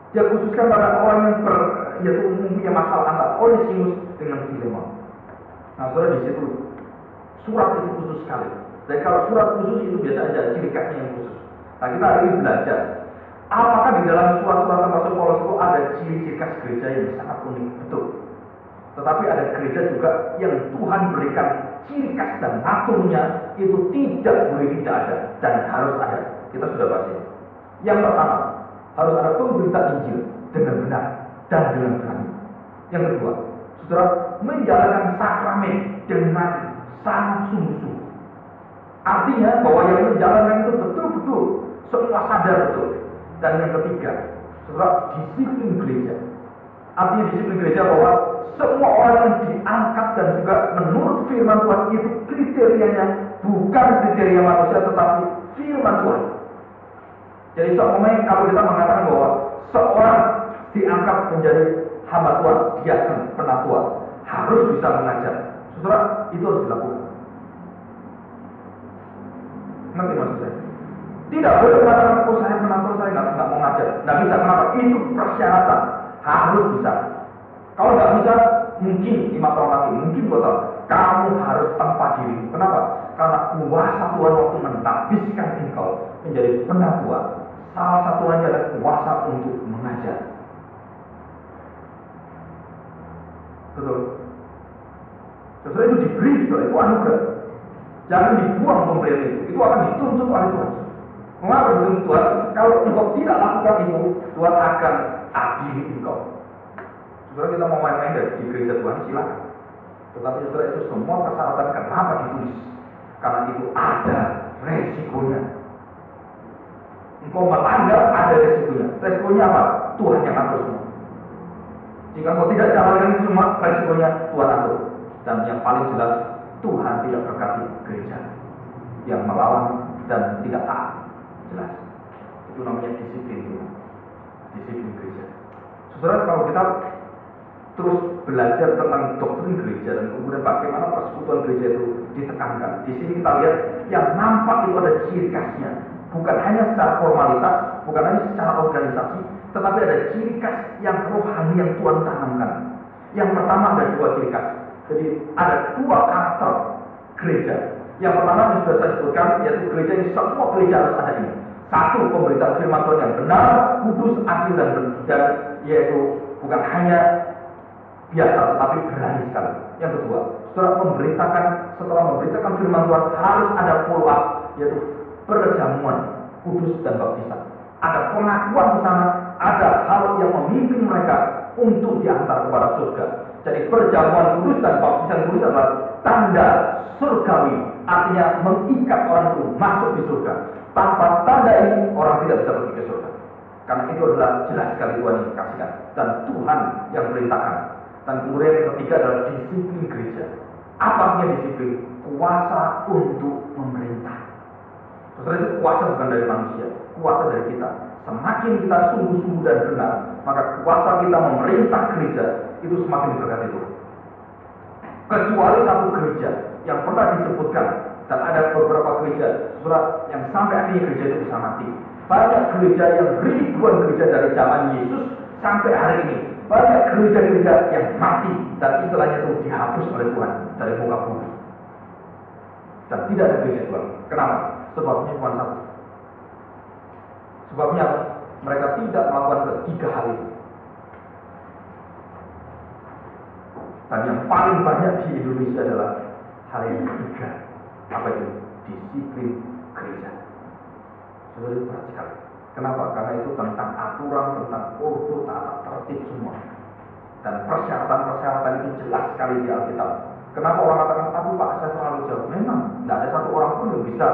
Dia khususkan pada orang yang yaitu mempunyai masalah antara Onesimus dengan Filemon. Nah, saudara, di situ surat itu khusus sekali. Dan kalau surat khusus itu biasa aja ciri khasnya yang khusus. Nah, kita hari ini belajar apakah di dalam surat-surat termasuk Paulus itu ada ciri-ciri khas gereja yang sangat unik, betul. Tetapi ada gereja juga yang Tuhan berikan ciri khas dan naturnya itu tidak boleh tidak ada dan harus ada. Kita sudah bahas ini. Yang pertama, harus ada pemberita Injil dengan benar dan dengan berani. Yang kedua, saudara, menjalankan sakramen dengan sangat sungguh-sungguh. Artinya bahwa yang menjalankan itu betul-betul semua sadar betul. Dan yang ketiga, saudara, disiplin gereja. Artinya disiplin gereja bahwa semua orang yang diangkat dan juga menurut firman Tuhan itu kriterianya bukan kriteria manusia tetapi firman Tuhan. Jadi seumpamanya kalau kita mengatakan bahwa seorang diangkat menjadi hamba Tuhan, dia akan penatua, harus bisa mengajar. Saudara, itu harus dilakukan. Nanti maksud saya, tidak boleh mengatakan, oh saya penatua, saya nggak mau ngajar. Nggak bisa, kenapa? Itu persyaratan, harus bisa. Kalau nggak bisa, mungkin 5 tahun lagi, mungkin 2 tahun, kamu harus tanpa diri. Kenapa? Karena kuasa Tuhan waktu mentabiskan engkau menjadi penatua, salah satunya adalah kuasa untuk mengajar. Betul. Setelah itu diberi, setelah itu anugerah. Jangan dibuang pemberian itu akan dituntut oleh Tuhan. Mengapa dituntut Tuhan? Kalau engkau tidak lakukan itu, Tuhan akan adili engkau. Saudara, kita mau main-main di gereja Tuhan, silakan. Tetapi saudara, itu semua persyaratan kenapa ditulis? Karena itu ada resikonya. Engkau melanggar, ada resikonya. Resikonya apa? Tuhan yang atur semua. Jika engkau tidak jalankan semua, resikonya Tuhan atur. Dan yang paling jelas, Tuhan tidak berkati gereja yang melawan dan tidak taat. Jelas. Itu namanya disiplin Tuhan. Disiplin gereja. Saudara, kalau kita terus belajar tentang doktrin gereja dan kemudian bagaimana persekutuan gereja itu ditekankan. Di sini kita lihat yang nampak itu ada ciri khasnya. Bukan hanya secara formalitas, bukan hanya secara organisasi, tetapi ada ciri khas yang rohani yang Tuhan tanamkan. Yang pertama ada dua ciri khas. Jadi ada dua karakter gereja. Yang pertama yang sudah saya sebutkan, yaitu gereja yang semua gereja harus ada ini. Satu, pemberitaan firman Tuhan yang benar, kudus, adil dan benar, yaitu bukan hanya biasa, tetapi berani sekali. Yang kedua, setelah memberitakan firman Tuhan harus ada follow up, yaitu perjamuan kudus dan baptisan. Ada pengakuan di sana, ada hal yang memimpin mereka untuk diantar kepada surga. Jadi perjamuan kudus dan baptisan kudus adalah tanda surgawi, artinya mengikat orang itu masuk di surga. Tanpa tanda ini orang tidak bisa pergi ke surga. Karena itu adalah jelas sekali Tuhan yang kasihkan dan Tuhan yang perintahkan. Dan kemudian yang ketiga adalah disiplin gereja. Apa artinya disiplin? Kuasa untuk memerintah. Saudara, itu kuasa bukan dari manusia, kuasa dari kita. Semakin kita sungguh-sungguh dan benar, maka kuasa kita memerintah gereja itu semakin berkati Tuhan. Kecuali satu gereja yang pernah disebutkan, dan ada beberapa gereja, saudara, yang sampai akhirnya gereja itu bisa mati. Banyak gereja yang ribuan gereja dari zaman Yesus sampai hari ini. Banyak gereja-gereja yang mati dan istilahnya itu dihapus oleh Tuhan dari muka bumi. Dan tidak ada gereja Tuhan. Kenapa? Sebabnya cuma satu. Sebabnya mereka tidak melakukan ketiga hal itu. Dan yang paling banyak di Indonesia adalah hal yang ketiga. Apa itu? Disiplin gereja. Saudara, perhatikan. Kenapa? Karena itu tentang aturan, tentang ordo, tata tertib semua. Dan persyaratan-persyaratan itu jelas sekali di Alkitab. Kenapa orang katakan, aku Pak, saya terlalu jauh? Memang, tidak ada satu orang pun yang bisa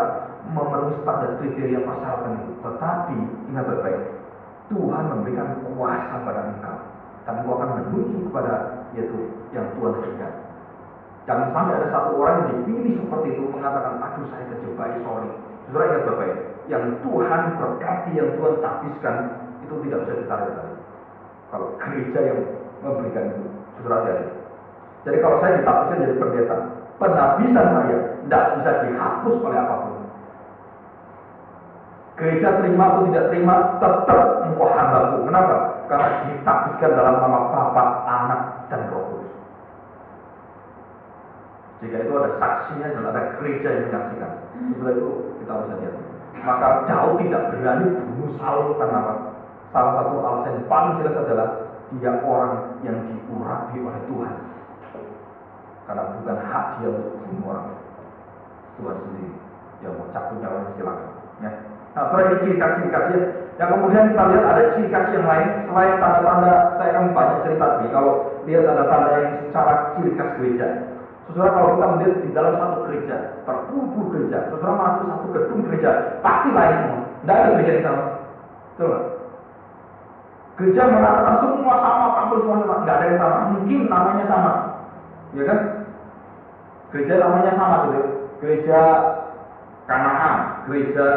memenuhi standar kriteria persyaratan itu. Tetapi, ingat baik-baik, Tuhan memberikan kuasa pada engkau. Dan engkau akan menuju kepada yaitu yang Tuhan berikan. Jangan sampai ada satu orang yang dipilih seperti itu mengatakan, aduh saya kejebak, sorry. Saudara, ingat baik-baik, yang Tuhan berkati, yang Tuhan tapiskan, itu tidak bisa ditarik-tarik. Kalau gereja yang memberikan itu, saudara lihat. Jadi kalau saya ditapiskan jadi pendeta, penapisan saya tidak bisa dihapus oleh apapun. Gereja terima atau tidak terima, tetap engkau hambaku. Kenapa? Karena ditapiskan dalam nama Bapa, Anak, dan Roh Kudus. Jika itu ada saksinya dan ada gereja yang menyaksikan, setelah itu kita bisa lihat. Maka Daud tidak berani bunuh Saul karena apa? Salah satu alasan yang paling jelas adalah dia orang yang diurapi oleh Tuhan. Karena bukan hak dia untuk bunuh orang. Tuhan sendiri yang mau cabut nyawanya, silakan. Ya. Nah, setelah ini ciri khas yang kemudian kita lihat ada ciri khas yang lain selain tanda-tanda. Saya akan banyak cerita sih kalau lihat tanda-tanda yang secara ciri khas gereja. Saudara, kalau kita melihat di dalam satu gereja, berkumpul gereja, saudara masuk satu gedung gereja, pasti lain semua. Tidak ada gereja yang sama. Betul nggak? Gereja mengatakan semua sama, kampus semua sama, nggak ada yang sama. Mungkin namanya sama, ya kan? Gereja namanya sama gitu. Gereja Kanaan, gereja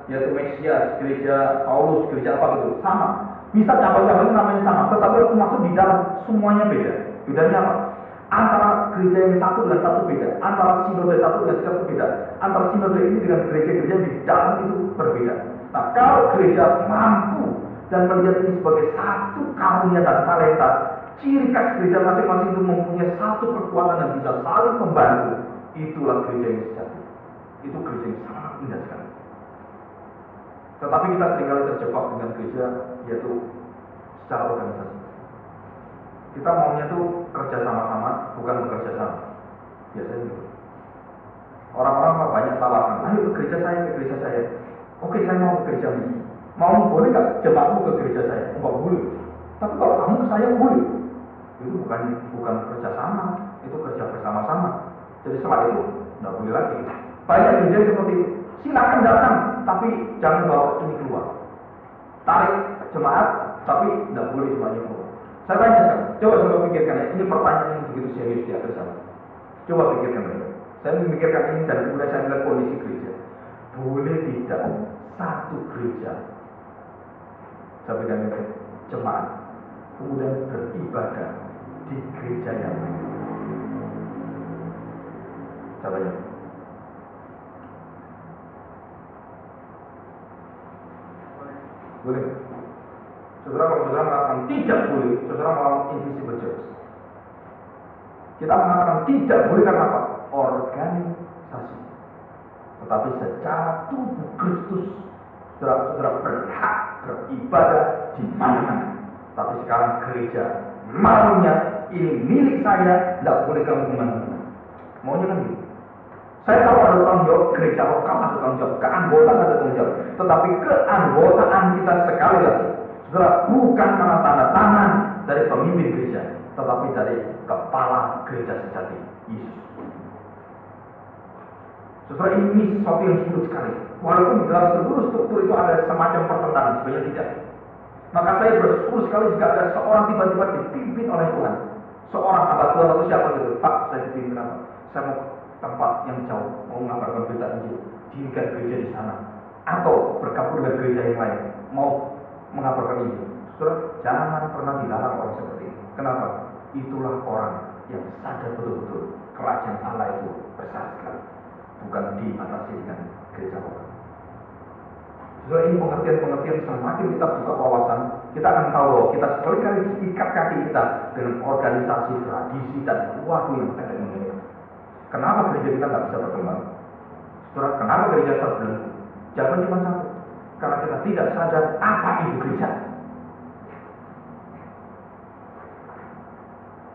yaitu Mesias, gereja Paulus, gereja apa gitu, sama. Bisa cabang-cabang namanya sama, tetapi itu masuk di dalam semuanya beda. Bedanya apa? Antara gereja yang satu dengan satu beda, antara sinode satu dengan satu beda, antara sinode ini dengan gereja-gereja di dalam itu berbeda. Nah, kalau gereja mampu dan melihat ini sebagai satu karunia dan talenta, ciri khas gereja masing-masing itu mempunyai satu kekuatan yang bisa saling membantu, itulah gereja yang sejati. Itu gereja yang sangat indah sekali. Tetapi kita seringkali terjebak dengan gereja yaitu secara organisasi. Kita maunya tuh kerja sama-sama, bukan bekerja sama. Biasanya gitu. Orang-orang banyak tawaran, ayo ke gereja saya. Oke, saya mau ke gereja ini. Mau boleh nggak jemaatmu ke gereja saya? Enggak boleh. Tapi kalau kamu ke saya boleh. Itu bukan kerja sama, itu kerja bersama-sama. Jadi setelah itu nggak boleh lagi. Banyak gereja seperti itu. Silakan datang, tapi jangan bawa ini keluar. Tarik jemaat, tapi nggak boleh semuanya keluar. Saya tanya sekarang, coba pikirkan ya. Ini pertanyaan yang begitu serius di atas sana. Coba pikirkan ya. Saya memikirkan ini dan kemudian saya melihat kondisi gereja. Boleh tidak satu gereja, saya bilang jemaat, kemudian beribadah di gereja yang lain? Coba ya. Boleh. Saudara, kalau saudara mengatakan tidak boleh, saudara melawan invisible church. Kita mengatakan tidak boleh karena apa? Organisasi. Tetapi secara tubuh Kristus, saudara berhak beribadah di mana-mana. Tapi sekarang gereja maunya ini milik saya, tidak boleh kamu kemana-mana. Maunya kan gitu. Saya tahu ada tanggung jawab, gereja lokal ada tanggung jawab, keanggotaan ada tanggung jawab. Tetapi keanggotaan kita sekali lagi, saudara, bukan karena tanda tangan dari pemimpin gereja, tetapi dari kepala gereja sejati, Yesus. Saudara, ini sesuatu yang sulit sekali. Walaupun di dalam seluruh struktur itu ada semacam pertentangan, sebenarnya tidak. Maka saya bersyukur sekali jika ada seorang tiba-tiba dipimpin oleh Tuhan. Seorang hamba Tuhan atau siapa gitu, Pak, saya dipimpin apa? Saya mau tempat yang jauh, mau mengabarkan berita Injil, dirikan gereja di sana, atau bergabung dengan gereja yang lain, mau mengabarkan Injil. Saudara, jangan pernah dilarang orang seperti itu. Kenapa? Itulah orang yang sadar betul-betul kerajaan Allah itu besar sekali, bukan dibatasi dengan gereja lokal. Saudara, ini pengertian-pengertian semakin kita buka wawasan, kita akan tahu bahwa kita seringkali diikat kaki kita dengan organisasi, tradisi, dan waktu yang tidak mengenai. Kenapa gereja kita nggak bisa berkembang? Saudara, kenapa gereja terbelenggu? Jawaban cuma satu, karena kita tidak sadar apa itu gereja.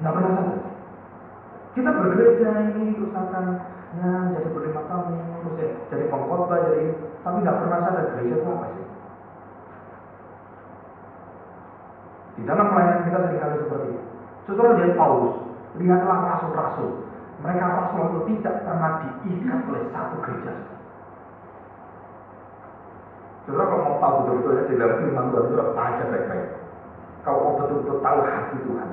Nggak pernah sadar. Kita bergereja ini terus akan jadi berlima tahun, terus ya, jadi pengkhotbah, tapi nggak pernah sadar gereja itu apa sih. Di dalam pelayanan kita seringkali seperti itu. Saudara, lihat Paulus, lihatlah rasul-rasul. Mereka rasul-rasul tidak pernah diikat oleh satu gereja. Saudara, kalau mau tahu betul-betul ya, di dalam firman Tuhan, saudara baca baik-baik. Kalau mau betul-betul tahu hati Tuhan,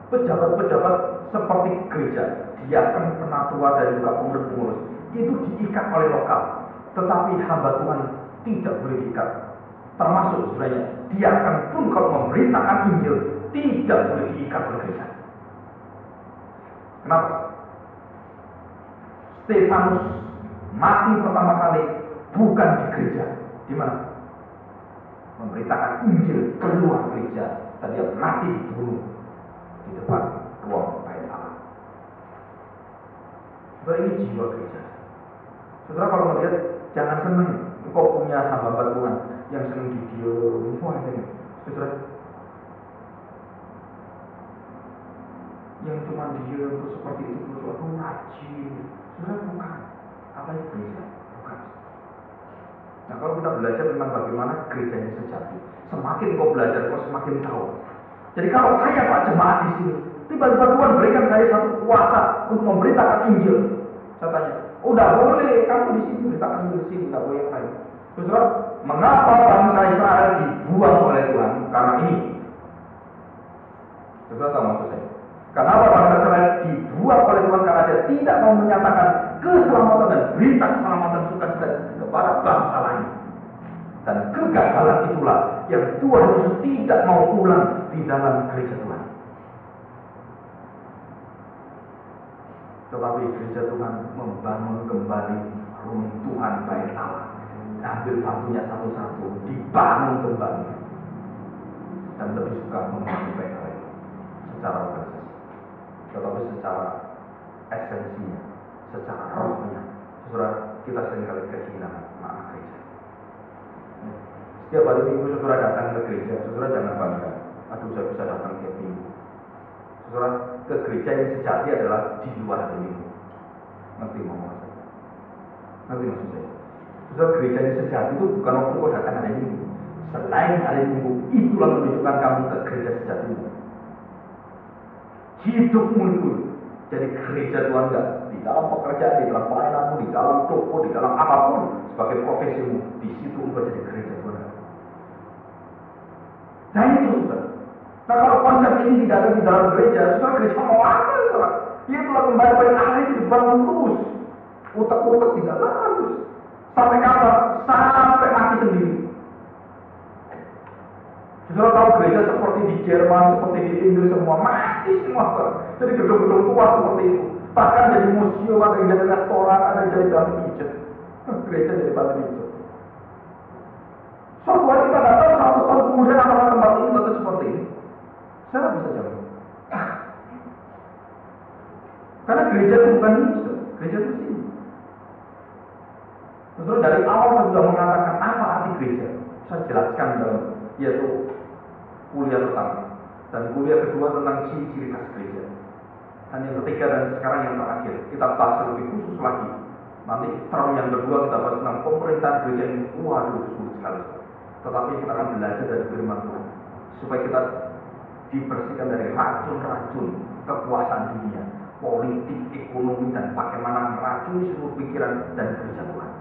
pejabat-pejabat seperti gereja, diaken, penatua, dan juga pengurus-pengurus itu diikat oleh lokal, tetapi hamba Tuhan tidak boleh diikat. Termasuk sebenarnya diaken pun kalau memberitakan Injil tidak boleh diikat oleh gereja. Kenapa? Stefanus mati pertama kali bukan di gereja. Di mana? Memberitakan Injil keluar gereja, dan dia mati dibunuh di depan ruang bait Allah. Saudara, ini jiwa gereja. Saudara, kalau melihat, jangan senang engkau punya hamba Tuhan yang senang video, wah ini, saudara, yang cuma dia untuk seperti itu terus, waduh rajin. Saudara, bukan. Apa itu gereja? Bukan. Nah, kalau kita belajar tentang bagaimana gereja yang sejati, semakin kau belajar, kau semakin tahu. Jadi kalau saya Pak jemaat di sini, tiba-tiba Tuhan berikan saya satu kuasa untuk memberitakan Injil. Saya tanya, udah boleh kamu di sini beritakan Injil di sini, tidak boleh yang lain. Saudara, mengapa bangsa Israel dibuang oleh Tuhan? Karena ini. Saudara tahu maksud saya? Kenapa bangsa Israel dibuang oleh Tuhan? Karena dia tidak mau menyatakan keselamatan dan berita keselamatan sukacita kepada bangsa lain. Dan kegagalan itulah yang Tuhan Yesus tidak mau ulang di dalam gereja Tuhan. Tetapi gereja Tuhan membangun kembali runtuhan bait Allah. Ambil batunya satu-satu, dibangun kembali. Dan lebih suka membangun bait Allah itu secara organisasi. Tetapi secara esensinya, secara rohnya, saudara, kita seringkali kehilangan makna gereja. Setiap hari Minggu saudara datang ke gereja, saudara jangan bangga, aduh saya bisa datang tiap minggu. Saudara, ke gereja yang sejati adalah di luar hari Minggu. Ngerti ngomong saya? Ngerti maksud saya? Saudara, gereja yang sejati itu bukan waktu kau datang hari Minggu. Selain hari Minggu, itulah menunjukkan kamu ke gereja sejati. Hidupmu itu jadi gereja Tuhan, enggak di dalam pekerjaan, di dalam pelayananmu, di dalam toko, di dalam apapun sebagai profesimu, di situ engkau jadi gereja Tuhan. Nah itu sudah. Nah kalau konsep ini tidak ada di dalam gereja, sudah gereja mau apa? Saudara? Itulah kembali pada Allah itu dibangun terus, utak-utak tidak lalu. Sampai kapan? Sampai mati sendiri. Saudara tahu gereja seperti di Jerman, seperti di Inggris semua mati semua. Jadi gedung-gedung tua seperti itu. Bahkan jadi museum, ada yang jadi restoran, ada yang jadi batu pijat. Gereja jadi batu pijat. Suatu hari kita nggak tahu 100 tahun kemudian apakah tempat ini tetap seperti ini. Saya bisa jawab. Karena gereja itu bukan ini, gereja itu sini. Saudara dari awal saya sudah mengatakan apa arti gereja. Saya jelaskan dalam yaitu kuliah pertama dan kuliah kedua tentang ciri-ciri khas gereja. Dan yang ketiga dan sekarang yang terakhir kita bahas lebih khusus lagi. Nanti term yang kedua kita bahas tentang pemerintahan gereja ini. Waduh, itu sulit sekali. Tetapi kita akan belajar dari firman Tuhan supaya kita dibersihkan dari racun-racun kekuasaan dunia, politik, ekonomi, dan bagaimana meracuni seluruh pikiran dan gereja Tuhan.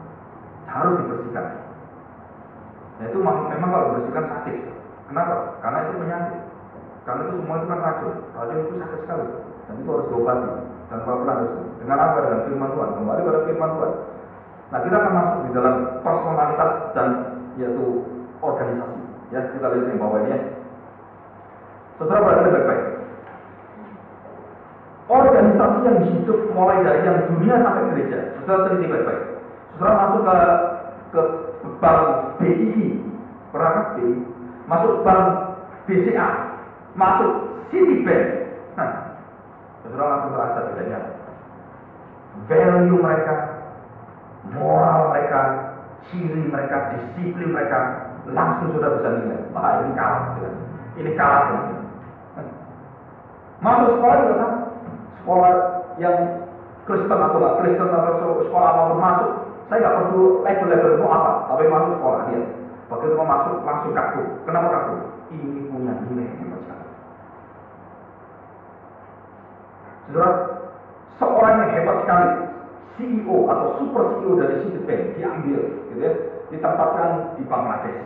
Harus dibersihkan. Nah itu memang kalau dibersihkan sakit. Kenapa? Karena itu penyakit. Karena itu semua itu kan racun. Racun itu sakit sekali. Dan itu harus diobati. Dan pelan-pelan harus. Dengan apa? Dengan firman Tuhan. Kembali pada firman Tuhan. Nah kita akan masuk di dalam personalitas dan yaitu organisasi. Ya kita lihat yang bawah ini ya. Saudara perhatikan baik-baik. Organisasi yang hidup mulai dari yang dunia sampai gereja. Saudara teliti baik-baik. Saudara masuk ke bank BII, pernah BII, masuk bank BCA, masuk Citibank. Nah, saudara langsung terasa bedanya. Value mereka, moral mereka, ciri mereka, disiplin mereka, langsung sudah bisa nilai. Wah ini kalah, ini kalah. Masuk sekolah juga sama, sekolah yang Kristen atau nggak Kristen atau sekolah apapun masuk. Saya nggak perlu label-label mau apa, tapi masuk sekolah dia. Begitu mau masuk langsung kaku. Kenapa kaku? Ini punya nilai yang besar. Saudara, seorang yang hebat sekali, CEO atau super CEO dari Citibank diambil, gitu ya, ditempatkan di Bangladesh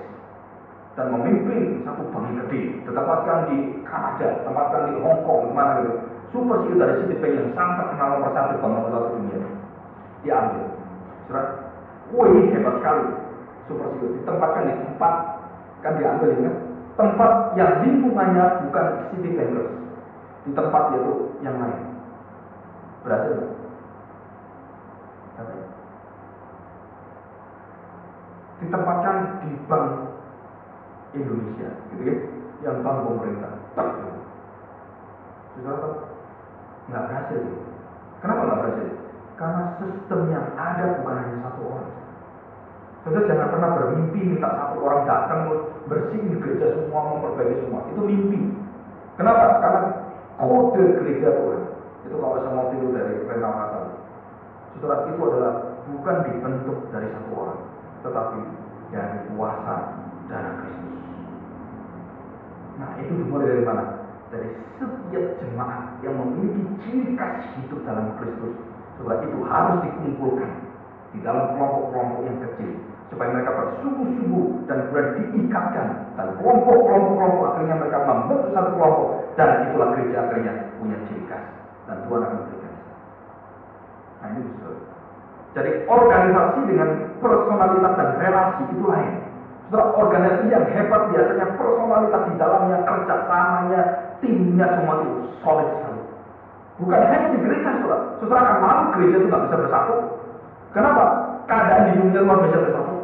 dan memimpin satu bank yang gede, ditempatkan di Kanada, ditempatkan di Hong Kong, mana gitu. Super CEO dari Citibank yang sangat terkenal nomor satu bank nomor satu dunia, diambil. Wah ini hebat sekali. Super CEO ditempatkan di tempat kan diambil ini kan tempat yang lingkungannya bukan Citibankers, di tempat yaitu yang lain. Berhasil nggak? Ditempatkan di Bank Indonesia, gitu ya, yang bank pemerintah. Saudara nggak berhasil. Kenapa nggak berhasil? Karena sistem yang ada bukan hanya satu orang. Saudara jangan pernah bermimpi minta satu orang datang bersihin gereja semua, memperbaiki semua. Itu mimpi. Kenapa? Karena kode gereja Tuhan itu kalau saya mau tiru dari Renal Kasal, saudara, itu adalah bukan dibentuk dari satu orang, tetapi dari kuasa darah Kristus. Nah itu dimulai dari mana? Dari setiap jemaat yang memiliki ciri khas hidup dalam Kristus. Setelah itu harus dikumpulkan di dalam kelompok-kelompok yang kecil supaya mereka bersungguh-sungguh dan kemudian diikatkan dan kelompok akhirnya mereka membentuk satu kelompok dan itulah gereja akhirnya punya ciri khas dan Tuhan akan memberikan. Nah ini bisa. Jadi organisasi dengan personalitas dan relasi itu lain. Setelah organisasi yang hebat biasanya personalitas di dalamnya, kerjasamanya, timnya semua itu solid sekali. Bukan hanya di gereja, saudara akan malu gereja itu nggak bisa bersatu. Kenapa? Keadaan di dunia luar bisa bersatu.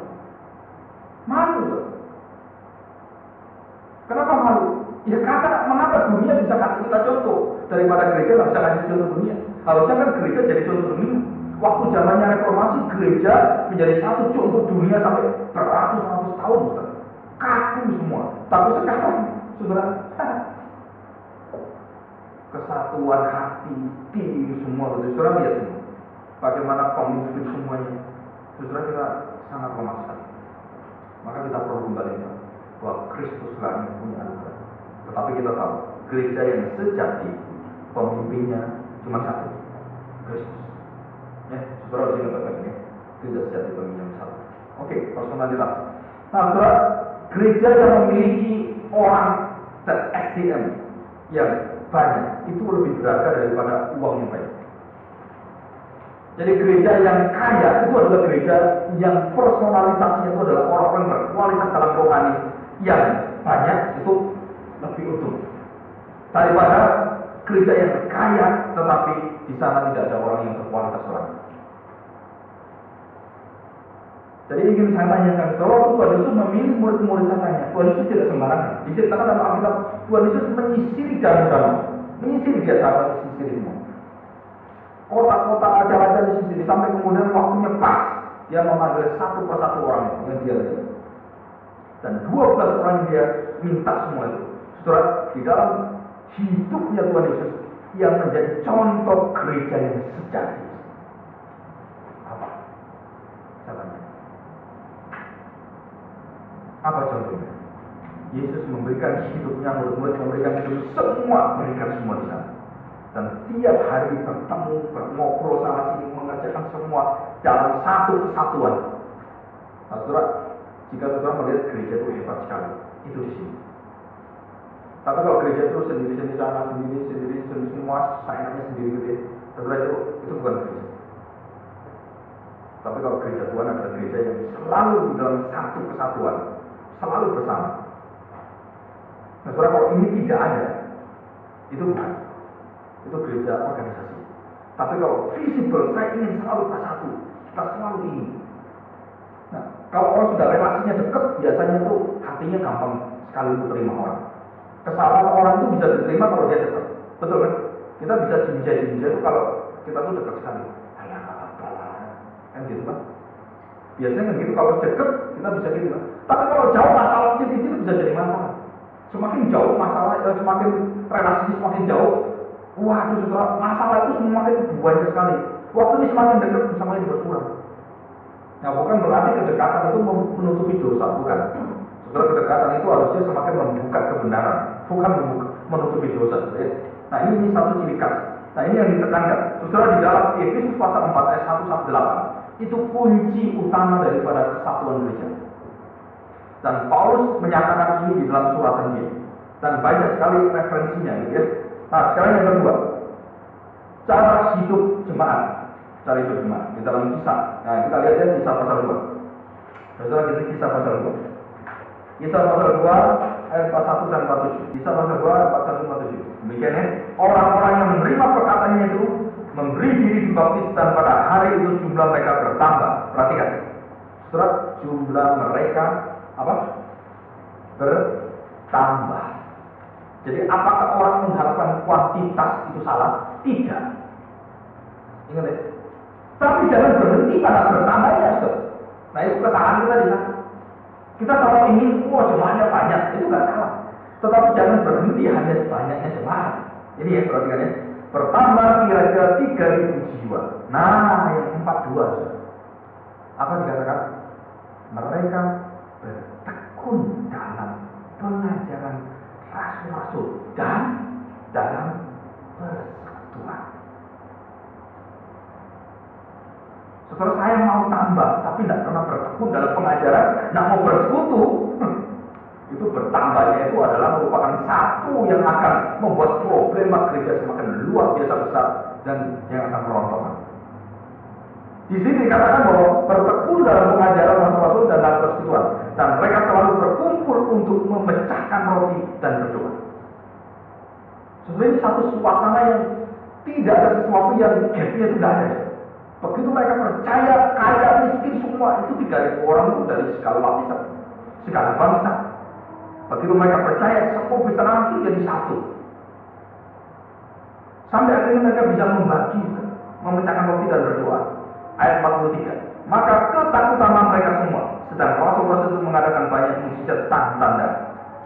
Malu, saudara. Kenapa malu? Ya karena mengapa dunia bisa kasih kita contoh daripada gereja nggak bisa kasih contoh dunia? Harusnya kan gereja jadi contoh dunia. Waktu zamannya reformasi gereja menjadi satu contoh dunia sampai beratus-ratus tahun, saudara. Kaku semua. Tapi sekarang, saudara, kesatuan hati, tim semua, saudara lihat semua. Bagaimana pemimpin semuanya, saudara kita sangat lemah sekali. Maka kita perlu kembali. bahwa Kristuslah yang punya anugerah. Tetapi kita tahu, gereja yang sejati, pemimpinnya cuma satu, Kristus. Ya, saudara harus ingat baik-baik ya. Gereja sejati pemimpinnya satu. Oke, personalitas. Nah, saudara, gereja yang memiliki orang dan SDM yang banyak itu lebih berharga daripada uang yang banyak. Jadi gereja yang kaya itu adalah gereja yang personalitasnya itu adalah orang-orang berkualitas dalam rohani yang banyak, itu lebih untung daripada gereja yang kaya tetapi di sana tidak ada orang yang berkualitas orang. Jadi ingin saya tanyakan, kalau Tuhan Yesus memilih murid-murid katanya, Tuhan Yesus tidak sembarangan. Diceritakan dalam Alkitab, Tuhan Yesus menyisiri danau-danau, menyisiri dia sahabat, disisiri semua. Kota-kota aja-aja disisiri, sampai kemudian waktunya pas, dia memanggil satu persatu orang yang dia lihat. Dan 12 orang yang dia minta semua itu. Saudara, di dalam hidupnya Tuhan Yesus yang menjadi contoh gereja yang sejati. Apa? Caranya? Apa contohnya? Yesus memberikan hidupnya, murid-murid memberikan hidup, semua berikan semua di sana. Dan tiap hari bertemu, berngobrol sana sini, mengerjakan semua dalam satu kesatuan. Nah, saudara, jika saudara melihat gereja itu hebat sekali, itu di sini. Tapi kalau gereja itu sendiri-sendiri sana, sendiri semua, saingannya sendiri gitu ya, saudara, itu bukan gereja. Tapi kalau gereja Tuhan adalah gereja yang selalu di dalam satu kesatuan, selalu bersama. Nah, saudara, kalau ini tidak ada, itu bukan. Itu gereja organisasi. Tapi kalau visible, saya ingin selalu bersatu, kita selalu ingin. Nah, kalau orang sudah relasinya dekat, biasanya itu hatinya gampang sekali untuk terima orang. Kesalahan orang itu bisa diterima kalau dia dekat, betul kan? Kita bisa jinjai itu kalau kita tuh dekat sekali. Alah, apa lah, kan gitu kan? Biasanya kan gitu, kalau dekat kita bisa gitu kan? Tapi kalau jauh masalah kecil-kecil bisa jadi masalah. Semakin jauh masalah, semakin relasinya semakin jauh. Wah, itu saudara, masalah itu semakin banyak sekali. Waktu ini semakin dekat, semakin berkurang. Nah, bukan berarti kedekatan itu menutupi dosa, bukan. Saudara, kedekatan itu harusnya semakin membuka kebenaran, bukan menutupi dosa. Ya. Nah, ini satu ciri khas. Nah, ini yang ditekankan. Saudara, di dalam Efesus pasal 4 ayat 1 sampai 8, itu kunci utama daripada kesatuan gereja. Dan Paulus menyatakan ini di dalam suratan dia. Dan banyak sekali referensinya, gitu ya. Nah, sekarang yang kedua, cara hidup jemaat. Cara hidup jemaat di dalam kisah. Nah, kita lihat ya kisah pasal 2. Saudara, kita kisah pasal 2. Kisah pasal 2 ayat 41 dan 47. Kisah pasal 2 ayat 41 dan 47. Demikian ya, orang-orang yang menerima perkataannya itu memberi diri dibaptis, dan pada hari itu jumlah mereka bertambah. Perhatikan, saudara, jumlah mereka apa? Bertambah. Jadi apakah orang mengharapkan kuantitas itu salah? Tidak. Ingat ya. Tapi jangan berhenti pada bertambahnya, saudara. Nah, itu kesalahan kita di sana. Kita selalu ingin, jemaahnya banyak, itu nggak salah. Tetapi jangan berhenti hanya banyaknya jemaah. Jadi ya, perhatikan ya. Bertambah kira-kira 3.000 jiwa. Nah, yang 42, saudara. Apa dikatakan? Mereka bertekun dalam pengajaran rasul-rasul dan dalam persekutuan. Saudara, saya mau tambah, tapi tidak pernah bertekun dalam pengajaran, tidak mau bersekutu. Itu bertambahnya itu adalah merupakan satu yang akan membuat problema gereja semakin luar biasa besar dan yang akan merontokkan. Di sini dikatakan bahwa bertekun dalam pengajaran rasul-rasul dan dalam persekutuan, dan mereka selalu berkumpul untuk memecahkan roti dan berdoa. Sebenarnya ini satu suasana yang tidak ada sesuatu yang gapnya itu tidak ada. Begitu mereka percaya, kaya, miskin, semua itu 3.000 orang itu dari segala lapisan, segala bangsa. Begitu mereka percaya, semua bisa langsung jadi satu. Sampai akhirnya mereka bisa membagi, memecahkan roti dan berdoa. Ayat 43. Maka ketakutanlah mereka semua, sedang rasul-rasul itu mengadakan banyak mukjizat tanda.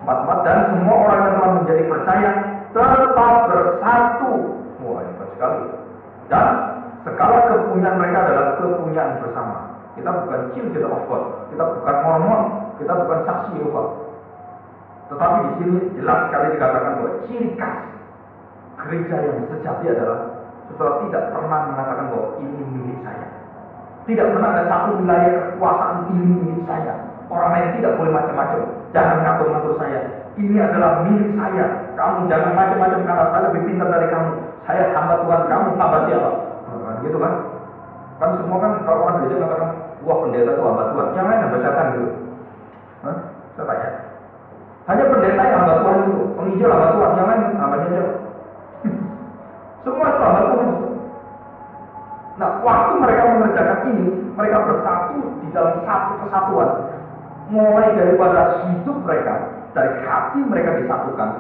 44. Dan semua orang yang telah menjadi percaya tetap bersatu. Wah, hebat sekali. Dan segala kepunyaan mereka adalah kepunyaan bersama. Kita bukan children of God, kita bukan Mormon, kita bukan saksi Yehova. Tetapi di sini jelas sekali dikatakan bahwa ciri khas gereja yang sejati adalah saudara tidak pernah mengatakan bahwa ini milik saya. Tidak pernah ada satu wilayah kekuasaan ini milik saya. Orang lain tidak boleh macam-macam. Jangan ngatur-ngatur saya. Ini adalah milik saya. Kamu jangan macam-macam karena saya lebih pintar dari kamu. Saya hamba Tuhan, kamu hamba siapa? Nah, gitu kan? Kan semua kan kalau orang gereja mengatakan, wah pendeta itu hamba Tuhan. Yang lain hamba setan gitu. Hah? Saya tanya. Hanya pendeta yang hamba Tuhan itu, penginjil hamba Tuhan. Yang lain hambanya siapa? Semua itu hamba Tuhan. Nah, waktu mereka mengerjakan ini, mereka bersatu di dalam satu kesatuan. Mulai daripada hidup mereka, dari hati mereka disatukan.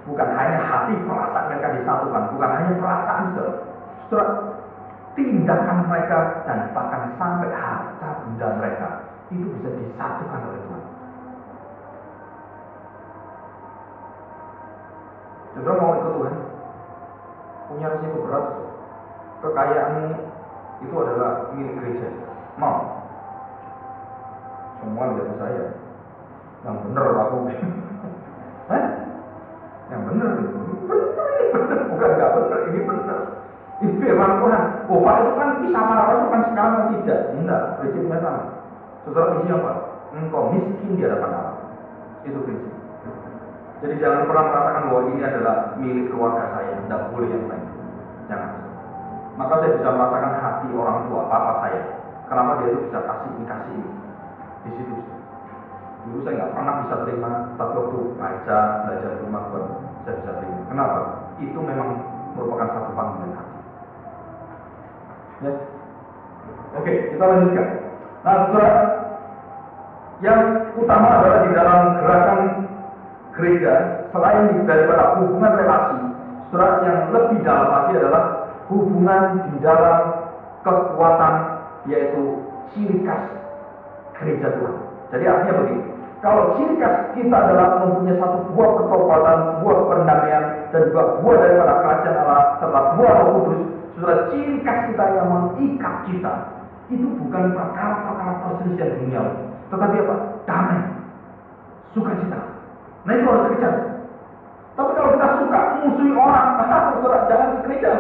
Bukan hanya hati, perasaan mereka disatukan. Bukan hanya perasaan, saudara. Tindakan mereka dan bahkan sampai harta benda mereka itu bisa disatukan oleh Tuhan. Saudara mau ikut Tuhan? Punya risiko berat. Kekayaanmu itu adalah milik gereja. Mau? Semua lihat saya. Yang benar aku. Hah? Yang benar ini benar. Bukan nggak benar, ini benar. Ini firman Tuhan. Oh Pak, itu kan bisa marah itu kan sekarang tidak. Tidak, prinsipnya sama. Saudara prinsip apa? Engkau miskin di hadapan Allah. Itu prinsip. Jadi jangan pernah merasakan bahwa ini adalah milik keluarga saya. Tidak boleh yang lain. Jangan. Maka saya bisa merasakan hati orang tua, papa saya. Kenapa dia itu bisa kasih ini. Di situ. Dulu saya nggak pernah bisa terima, tapi waktu belajar rumah Tuhan, saya bisa terima. Kenapa? Itu memang merupakan satu panggilan hati. Ya. Oke, kita lanjutkan. Nah, saudara, yang utama adalah di dalam gerakan gereja, selain daripada hubungan relasi, saudara, yang lebih dalam lagi adalah hubungan di dalam kekuatan, yaitu ciri khas gereja Tuhan. Jadi artinya begini, kalau ciri khas kita adalah mempunyai satu buah ketokohan, buah pendamaian, dan juga buah daripada kerajaan Allah serta buah Roh Kudus, saudara, ciri khas kita yang mengikat kita itu bukan perkara-perkara perselisihan duniawi, tetapi apa? Damai, sukacita. Nah itu harus dikejar. Tapi kalau kita suka musuhi orang, saudara, jangan ke gereja.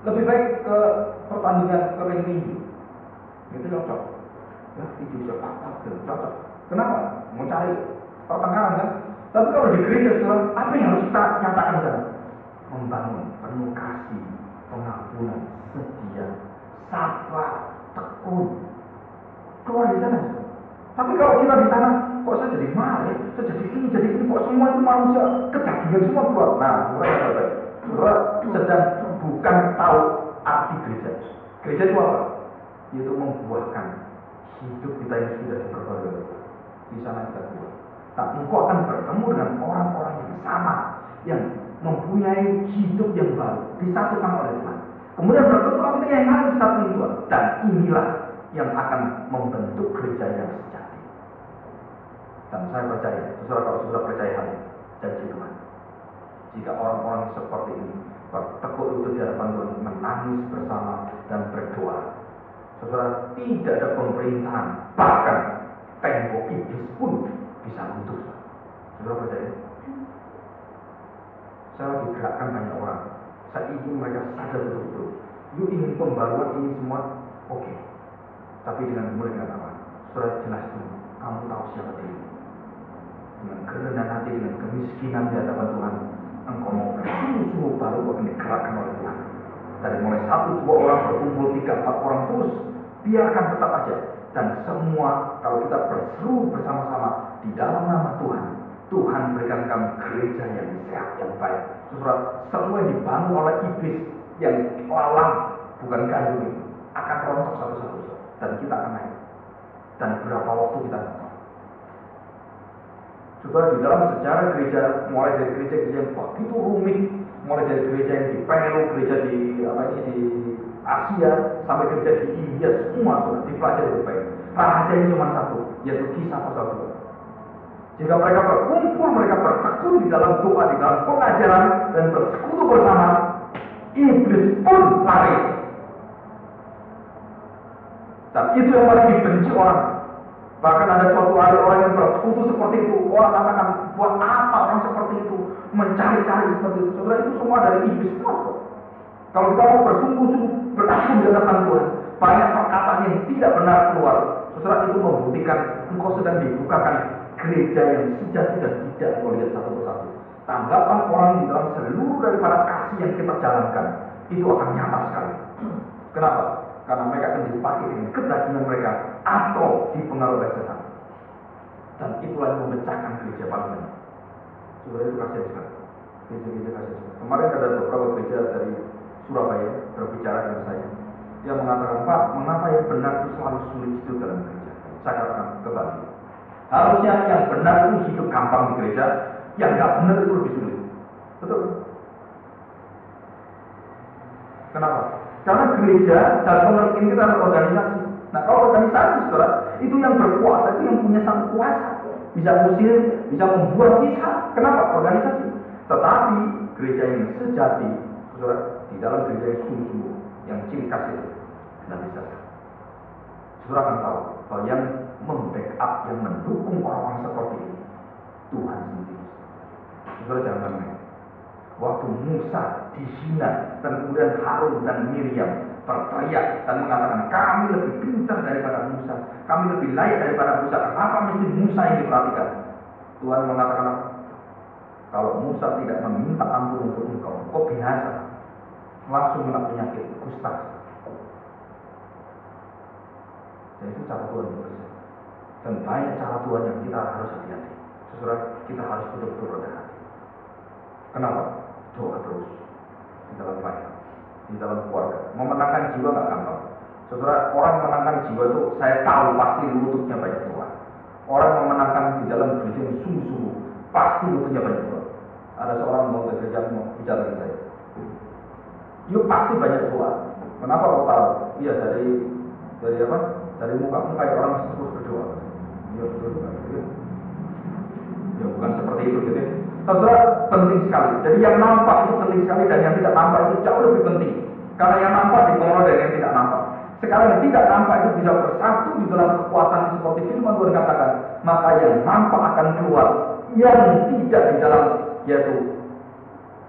Lebih baik ke pertandingan kering-kering. Itu cocok. Ya, itu siapa? Cocok. Kenapa? Mau cari pertengkaran kan? Tapi kalau di gereja, saudara, apa yang harus kita nyatakan di sana? Membangun penuh kasih, pengampunan, setia, sabar, tekun. Keluar di sana. Tapi kalau kita di sana, kok saya jadi marah, saya jadi ini, kok semua itu manusia kedagingan semua keluar. Nah, saudara sedang bukan tahu arti gereja. Gereja itu apa? Yaitu membuahkan hidup kita yang sudah diperbarui. Di sana kita keluar. Nah, engkau akan bertemu dengan orang-orang yang sama, yang mempunyai hidup yang baru, disatukan oleh Tuhan. Kemudian bertemu lagi dengan yang lain disatukan Tuhan. Dan inilah yang akan membentuk gereja yang sejati. Dan saya percaya, saudara, kalau saudara percaya hal ini, janji Tuhan, jika orang-orang seperti ini bertekuk lutut di hadapan Tuhan, menangis bersama dan berdoa, saudara, tidak ada pemerintahan, bahkan tembok iblis pun bisa runtuh. Saudara percaya? Saya lagi gerakkan banyak orang. Saya ingin mereka sadar betul-betul. You ingin pembaruan ini semua, oke. Tapi mulai dengan apa? Saudara jelas dulu, kamu tahu siapa diri. Dengan kerendahan hati, dengan kemiskinan di hadapan Tuhan, engkau mau bersungguh-sungguh baru akan digerakkan oleh Tuhan. Dari mulai 1-2 orang berkumpul, 3-4 orang terus, biarkan tetap aja. Dan semua kalau kita berseru bersama-sama di dalam nama Tuhan, Tuhan berikan kami gereja yang sehat, yang baik. Saudara, semua yang dibangun oleh iblis yang lalang, bukan gandum itu, akan rontok satu-satu. Dan kita akan naik. Dan berapa waktu kita tahu. Saudara, di dalam sejarah gereja, mulai dari gereja yang begitu rumit, mulai dari gereja yang di Peru, gereja di Asia, sampai gereja di India, semua sudah dipelajari lebih baik. Rahasianya cuma satu, yaitu Kisah Pasal 2. Jika mereka berkumpul, mereka bertekun di dalam doa, di dalam pengajaran, dan bersekutu bersama, iblis pun lari. Dan itu yang paling dibenci orang. Bahkan ada suatu hari orang yang bersekutu seperti itu, orang katakan, buat apa orang seperti itu, mencari-cari seperti itu. Saudara, itu semua dari iblis semua. Kalau kita mau bersungguh-sungguh bertakwa di hadapan Tuhan, banyak perkataan yang tidak benar keluar. Saudara, itu membuktikan engkau sedang dibukakan gereja yang sejati dan tidak engkau lihat satu persatu. Tanggapan orang di dalam seluruh daripada kasih yang kita jalankan itu akan nyata sekali. Kenapa? Karena mereka akan dipakai dengan kedagingan mereka atau dipengaruhi oleh setan. Dan itulah yang memecahkan gereja paling banyak. Saudara, itu kasihan sekali. Gereja-gereja kasihan sekali. Kemarin ada beberapa gereja dari Surabaya berbicara dengan saya. Dia mengatakan, Pak, mengapa yang benar itu selalu sulit hidup dalam gereja? Saya katakan kembali. Harusnya yang benar itu hidup gampang di gereja, yang nggak benar itu lebih sulit. Betul? Kenapa? Karena gereja dan pengertian kita adalah organisasi. Nah, kalau organisasi, saudara, itu yang berkuasa, itu yang punya satu kuasa. Bisa musir, bisa membuat, bisa. Kenapa? Organisasi. Tetapi gereja yang sejati, saudara, di dalam gereja yang sungguh-sungguh, yang ciri khas itu, tidak bisa. Saudara akan tahu bahwa yang membackup, yang mendukung orang-orang seperti ini, Tuhan sendiri. Saudara jangan aneh. Waktu Musa dihina dan kemudian Harun dan Miriam berteriak dan mengatakan, kami lebih pintar daripada Musa, kami lebih layak daripada Musa, kenapa mesti Musa yang diperhatikan? Tuhan mengatakan, kalau Musa tidak meminta ampun untuk engkau binasa, langsung kena penyakit kusta. Dan itu cara Tuhan bekerja. Dan banyak cara Tuhan yang kita harus hati-hati. Saudara, kita harus betul-betul rendah hati. Kenapa? Doa terus di dalam lain, di dalam keluarga. Memenangkan jiwa gak gampang. Saudara, orang memenangkan jiwa itu saya tahu pasti lututnya banyak doa. Orang memenangkan di dalam gereja yang sungguh-sungguh pasti lututnya banyak doa. Ada seorang mau bekerja mau bicara dengan saya. Yuk pasti banyak doa. Kenapa kau tahu? Iya dari apa? Dari muka-muka orang terus berdoa. Iya betul kan? Ya bukan seperti itu gitu. Saudara, penting sekali. Jadi yang nampak itu penting sekali dan yang tidak nampak itu jauh lebih penting. Karena yang nampak dipengaruhi dari yang tidak nampak. Sekarang yang tidak nampak itu bisa bersatu di dalam kekuatan seperti firman Tuhan katakan. Maka yang nampak akan keluar, yang tidak di dalam yaitu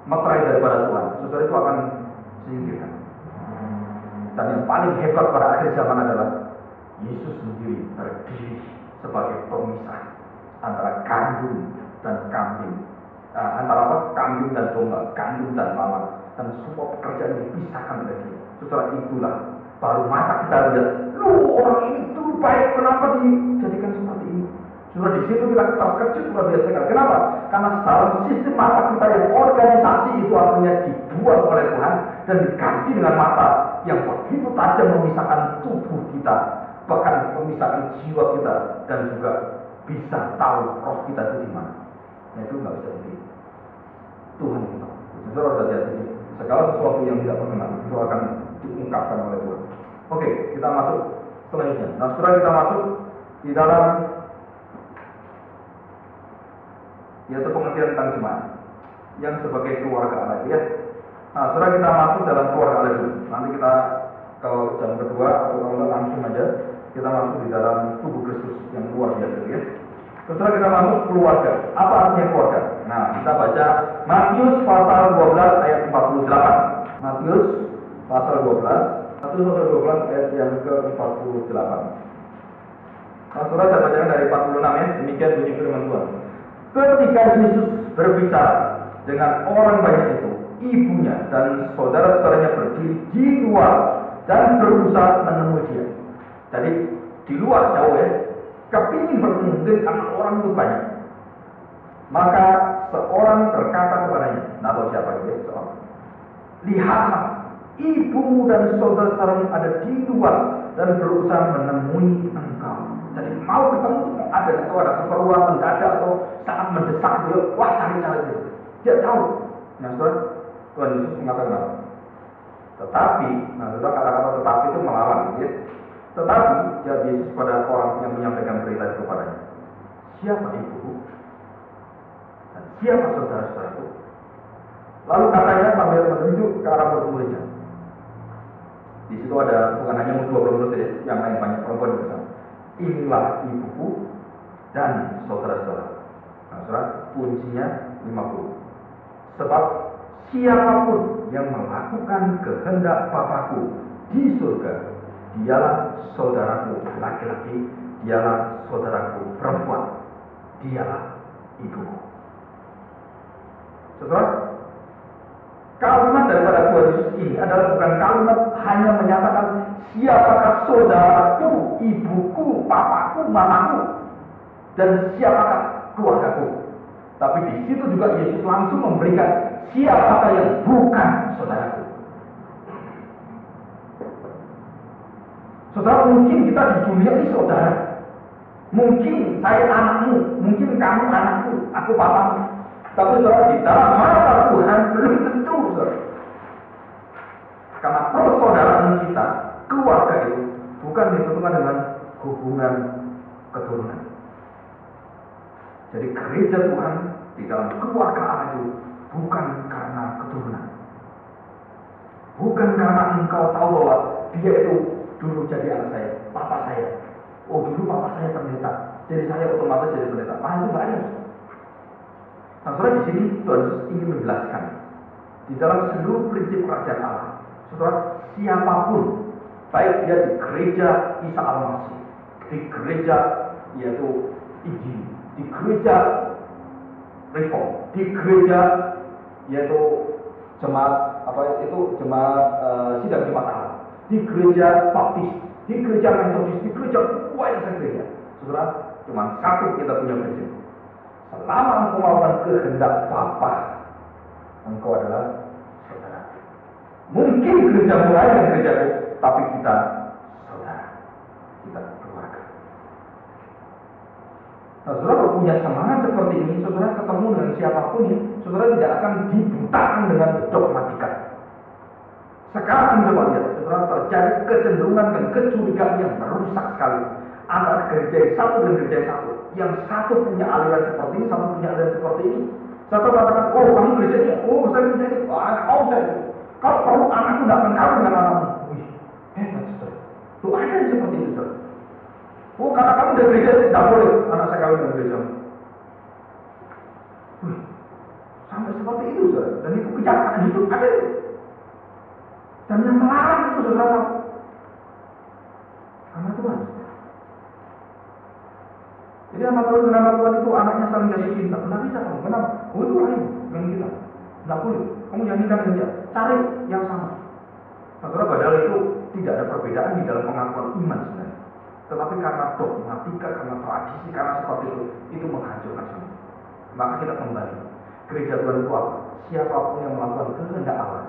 materai daripada Tuhan. Saudara, itu akan singkirkan. Dan yang paling hebat pada akhir zaman adalah Yesus sendiri berdiri sebagai pemisah antara kandung dan kambing. Antara apa? Kambing dan domba, kandung dan lawan, dan semua pekerjaan dipisahkan oleh dia. Saudara, itulah baru mata kita lihat, lu orang ini tuh baik, kenapa dijadikan seperti ini? Saudara, di situ kita terkejut luar biasa. Kenapa? Karena dalam sistem mata kita yang organisasi itu artinya dibuang oleh Tuhan dan diganti dengan mata yang begitu tajam memisahkan tubuh kita, bahkan memisahkan jiwa kita dan juga bisa tahu roh kita itu di mana. Nah, itu nggak bisa begitu. Tuhan itu tahu. Saudara harus hati-hati. Segala sesuatu yang tidak mengenal itu akan diungkapkan oleh Tuhan. Oke, kita masuk selanjutnya. Nah, setelah kita masuk di dalam yaitu pengertian tentang jemaat yang sebagai keluarga Allah ya. Nah, setelah kita masuk dalam keluarga Allah dulu. Nanti kita kalau jam kedua atau kalau langsung aja kita masuk di dalam tubuh Kristus yang luar biasa ya. Setelah kita masuk keluarga, apa artinya keluarga? Nah, kita baca Matius pasal 12 ayat 48. Matius pasal 12 ayat yang ke-48. Nah, surah saya bacakan dari 46 ya, demikian bunyi firman Tuhan. Ketika Yesus berbicara dengan orang banyak itu, ibunya dan saudara-saudaranya berdiri di luar dan berusaha menemui dia. Jadi di luar jauh ya, kepingin bertemu dengan orang itu banyak. Maka seorang berkata kepadanya, nah tahu siapa dia? Seorang. Lihatlah, ibumu dan saudara-saudaramu ada di luar dan berusaha menemui engkau. Jadi mau ketemu ada keperluan mendadak atau sangat mendesak dia, wah cari-cari dia. Dia tahu. Nah, saudara, Tuhan Yesus mengatakan apa? Tetapi, nah saudara kata-kata tetapi itu melawan, gitu. Tetapi jawab Yesus pada orang yang menyampaikan berita itu kepadanya, siapa ibuku dan siapa saudara-saudaraku? Lalu katanya sambil menunjuk ke arah murid-muridnya. Di situ ada bukan hanya dua murid, yang lain banyak perempuan bersama. inilah ibuku dan saudara-saudara. Nah, saudara, kuncinya 50. Sebab siapapun yang melakukan kehendak Bapakku di surga, dialah saudaraku laki-laki, dialah saudaraku perempuan, dialah ibuku. Saudara, kalimat daripada Tuhan Yesus ini adalah bukan kalimat hanya menyatakan siapakah saudaraku, ibuku, papaku, mamaku, dan siapakah keluargaku. Tapi di situ juga Yesus langsung memberikan siapakah yang bukan saudaraku. Saudara, mungkin kita di dunia ini saudara. Mungkin saya anakmu, mungkin kamu anakku, aku papamu. Tapi saudara, di dalam mata Tuhan belum tentu, saudara. Karena persaudaraan kita, keluarga itu bukan ditentukan dengan hubungan keturunan. Jadi gereja Tuhan di dalam keluarga Allah itu bukan karena keturunan. Bukan karena engkau tahu bahwa dia itu dulu jadi anak saya, papa saya. Oh, dulu papa saya pendeta, jadi saya otomatis jadi pendeta. Itu nggak ada. Nah, saudara, di sini Tuhan Yesus ingin menjelaskan di dalam seluruh prinsip kerajaan Allah, saudara, siapapun, baik dia di gereja Isa Al-Masih, di gereja yaitu Injil, di gereja Reform, di gereja yaitu jemaat sidang jemaat Allah, di gereja Baptis, di gereja Metodis, di gereja banyak gereja. Saudara, cuma satu kita punya prinsip. Selama engkau melakukan kehendak Bapa, engkau adalah saudara. Mungkin gereja mulai dan gerejaku, tapi kita saudara, kita keluarga. Nah, saudara punya semangat seperti ini, saudara ketemu dengan siapapun ini, saudara tidak akan dibutakan dengan dogmatika. Sekarang coba lihat, saudara, terjadi kecenderungan dan kecurigaan yang merusak sekali antara gereja yang satu dan gereja yang satu. Yang satu punya aliran seperti ini, satu punya aliran seperti ini. Satu katakan, oh kamu gereja ini, oh saya gereja ini, oh saya itu. Kalau perlu anakku tidak akan kawin dengan anakmu. Wih, hebat saudara. Tuh ada yang seperti itu, saudara. Oh, karena kamu dari gereja tidak boleh anak saya kawin dengan gereja. Wih, sampai seperti itu, saudara. Dan itu kejahatan hidup ada itu. Dan yang melarang itu, saudara, sama Tuhan. Jadi sama Tuhan itu anaknya saling jatuh cinta. Tidak bisa kamu. Kenapa? Oh, itu lain dengan kita. Tidak boleh. Kamu jangan nikah dengan dia. Cari yang sama. Saudara, padahal itu tidak ada perbedaan di dalam pengakuan iman sebenarnya. Tetapi karena dogmatika, karena tradisi, karena seperti itu menghancurkan semua. Maka kita kembali. Gereja Tuhan itu apa? Siapapun yang melakukan kehendak Allah,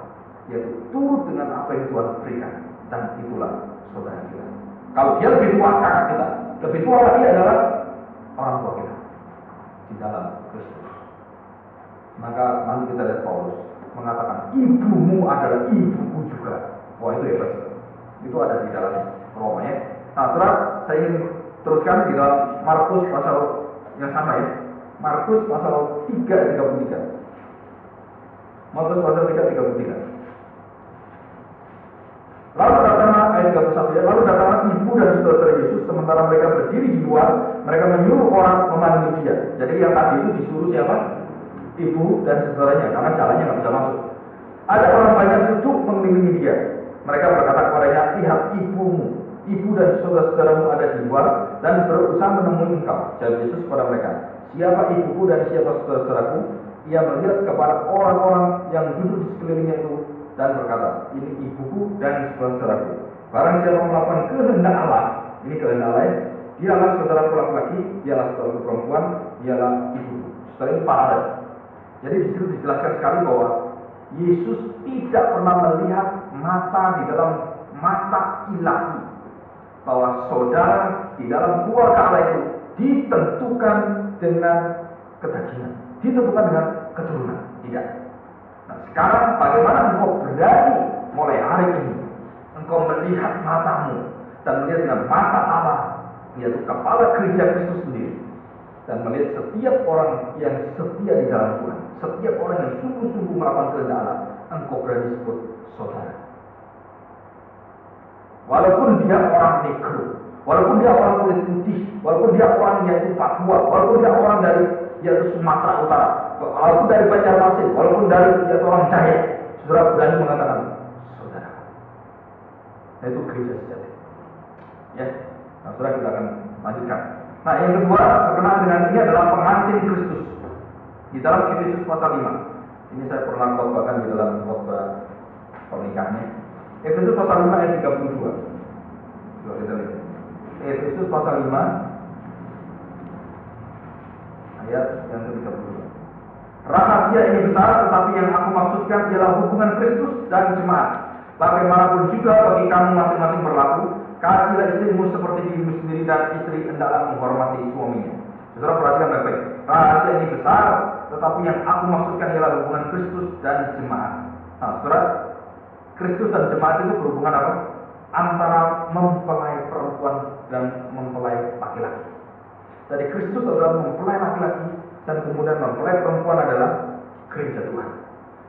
yaitu turut dengan apa yang Tuhan berikan, dan itulah saudara kita. Kalau dia lebih tua kakak kita, lebih tua lagi adalah orang tua kita di dalam Kristus. Maka nanti kita lihat Paulus mengatakan ibumu adalah ibuku juga. Wah, itu hebat. Itu ada di dalam Roma ya. Nah, setelah saya ingin teruskan di dalam Markus pasal yang sama ya. Markus pasal 3 ayat 33. Markus pasal 3 ayat 33. Lalu datanglah ayat 31 ya. Lalu datanglah ibu dan saudara Yesus sementara mereka berdiri di luar, mereka menyuruh orang memanggil dia. Jadi yang tadi itu disuruh siapa? Ibu dan saudaranya, karena jalannya nggak bisa masuk. Ada orang banyak duduk mengelilingi dia. Mereka berkata kepadanya, lihat ibumu, ibu dan saudara-saudaramu ada di luar dan berusaha menemui engkau. Jawab Yesus kepada mereka, siapa ibuku dan siapa saudara-saudaraku? Ia melihat kepada orang-orang yang duduk di sekelilingnya itu dan berkata, ini ibuku dan saudara-saudaraku. Barang siapa melakukan kehendak Allah, ini kehendak Allah, dialah saudaraku laki-laki, dialah saudaraku perempuan, dialah ibuku. Saudara, ini paralel. Jadi di situ dijelaskan sekali bahwa Yesus tidak pernah melihat mata di dalam mata ilahi, bahwa saudara di dalam keluarga Allah itu ditentukan dengan kedagingan, ditentukan dengan keturunan. Tidak. Nah, sekarang bagaimana engkau berani mulai hari ini engkau melihat matamu dan melihat dengan mata Allah, yaitu kepala gereja Kristus sendiri, dan melihat setiap orang yang setia di dalam Tuhan, setiap orang yang sungguh-sungguh melakukan kehendak Allah, engkau berani sebut saudara. Walaupun dia orang negro, Walaupun dia orang kulit putih, walaupun dia orang yaitu Papua, walaupun dia orang dari yaitu Sumatera Utara, walaupun dari Banjarmasin, walaupun dari yaitu orang Dayak, saudara berani mengatakan saudara. Nah, itu gereja sejati. Ya, nah, saudara kita akan lanjutkan. Nah, yang kedua terkenal dengan ini adalah pengantin Kristus. Di dalam Efesus pasal 5. Ini saya pernah khotbahkan di dalam khotbah pernikahannya. Efesus pasal 5 ayat 32. Coba kita lihat. Efesus pasal 5 ayat yang ke-32. Rahasia ini besar, tetapi yang aku maksudkan ialah hubungan Kristus dan jemaat. Bagaimanapun juga bagi kamu masing-masing berlaku, kasihlah istrimu seperti dirimu sendiri, dan istri hendaklah menghormati suaminya. Saudara perhatikan baik-baik. Rahasia ini besar, tetapi yang aku maksudkan ialah hubungan Kristus dan jemaat. Nah, saudara, Kristus dan jemaat itu berhubungan apa? Antara mempelai perempuan dan mempelai laki-laki. Jadi Kristus adalah mempelai laki-laki, dan kemudian mempelai perempuan adalah gereja Tuhan.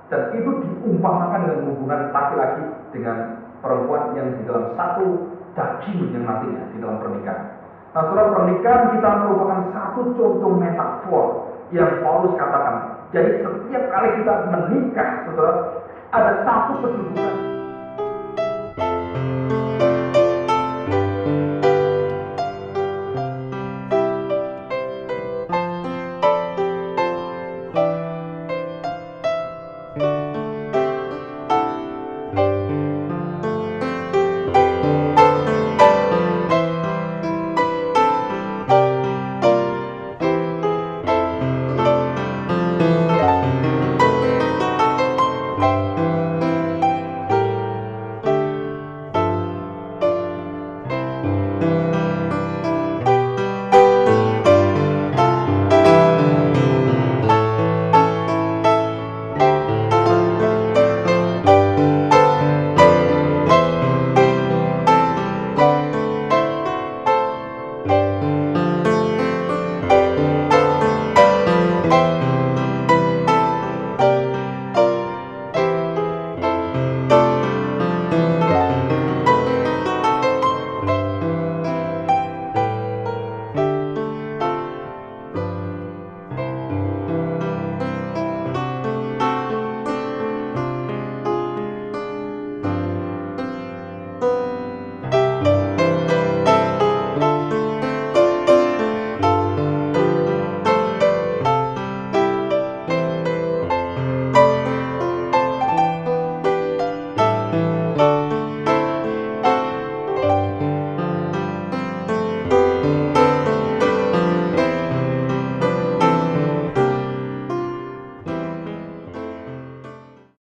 Dan itu diumpamakan dengan hubungan laki-laki dengan perempuan yang di dalam satu daging yang nantinya di dalam pernikahan. Nah, saudara, pernikahan kita merupakan satu contoh metafor yang Paulus katakan. Jadi setiap kali kita menikah, saudara, ada satu kedudukan.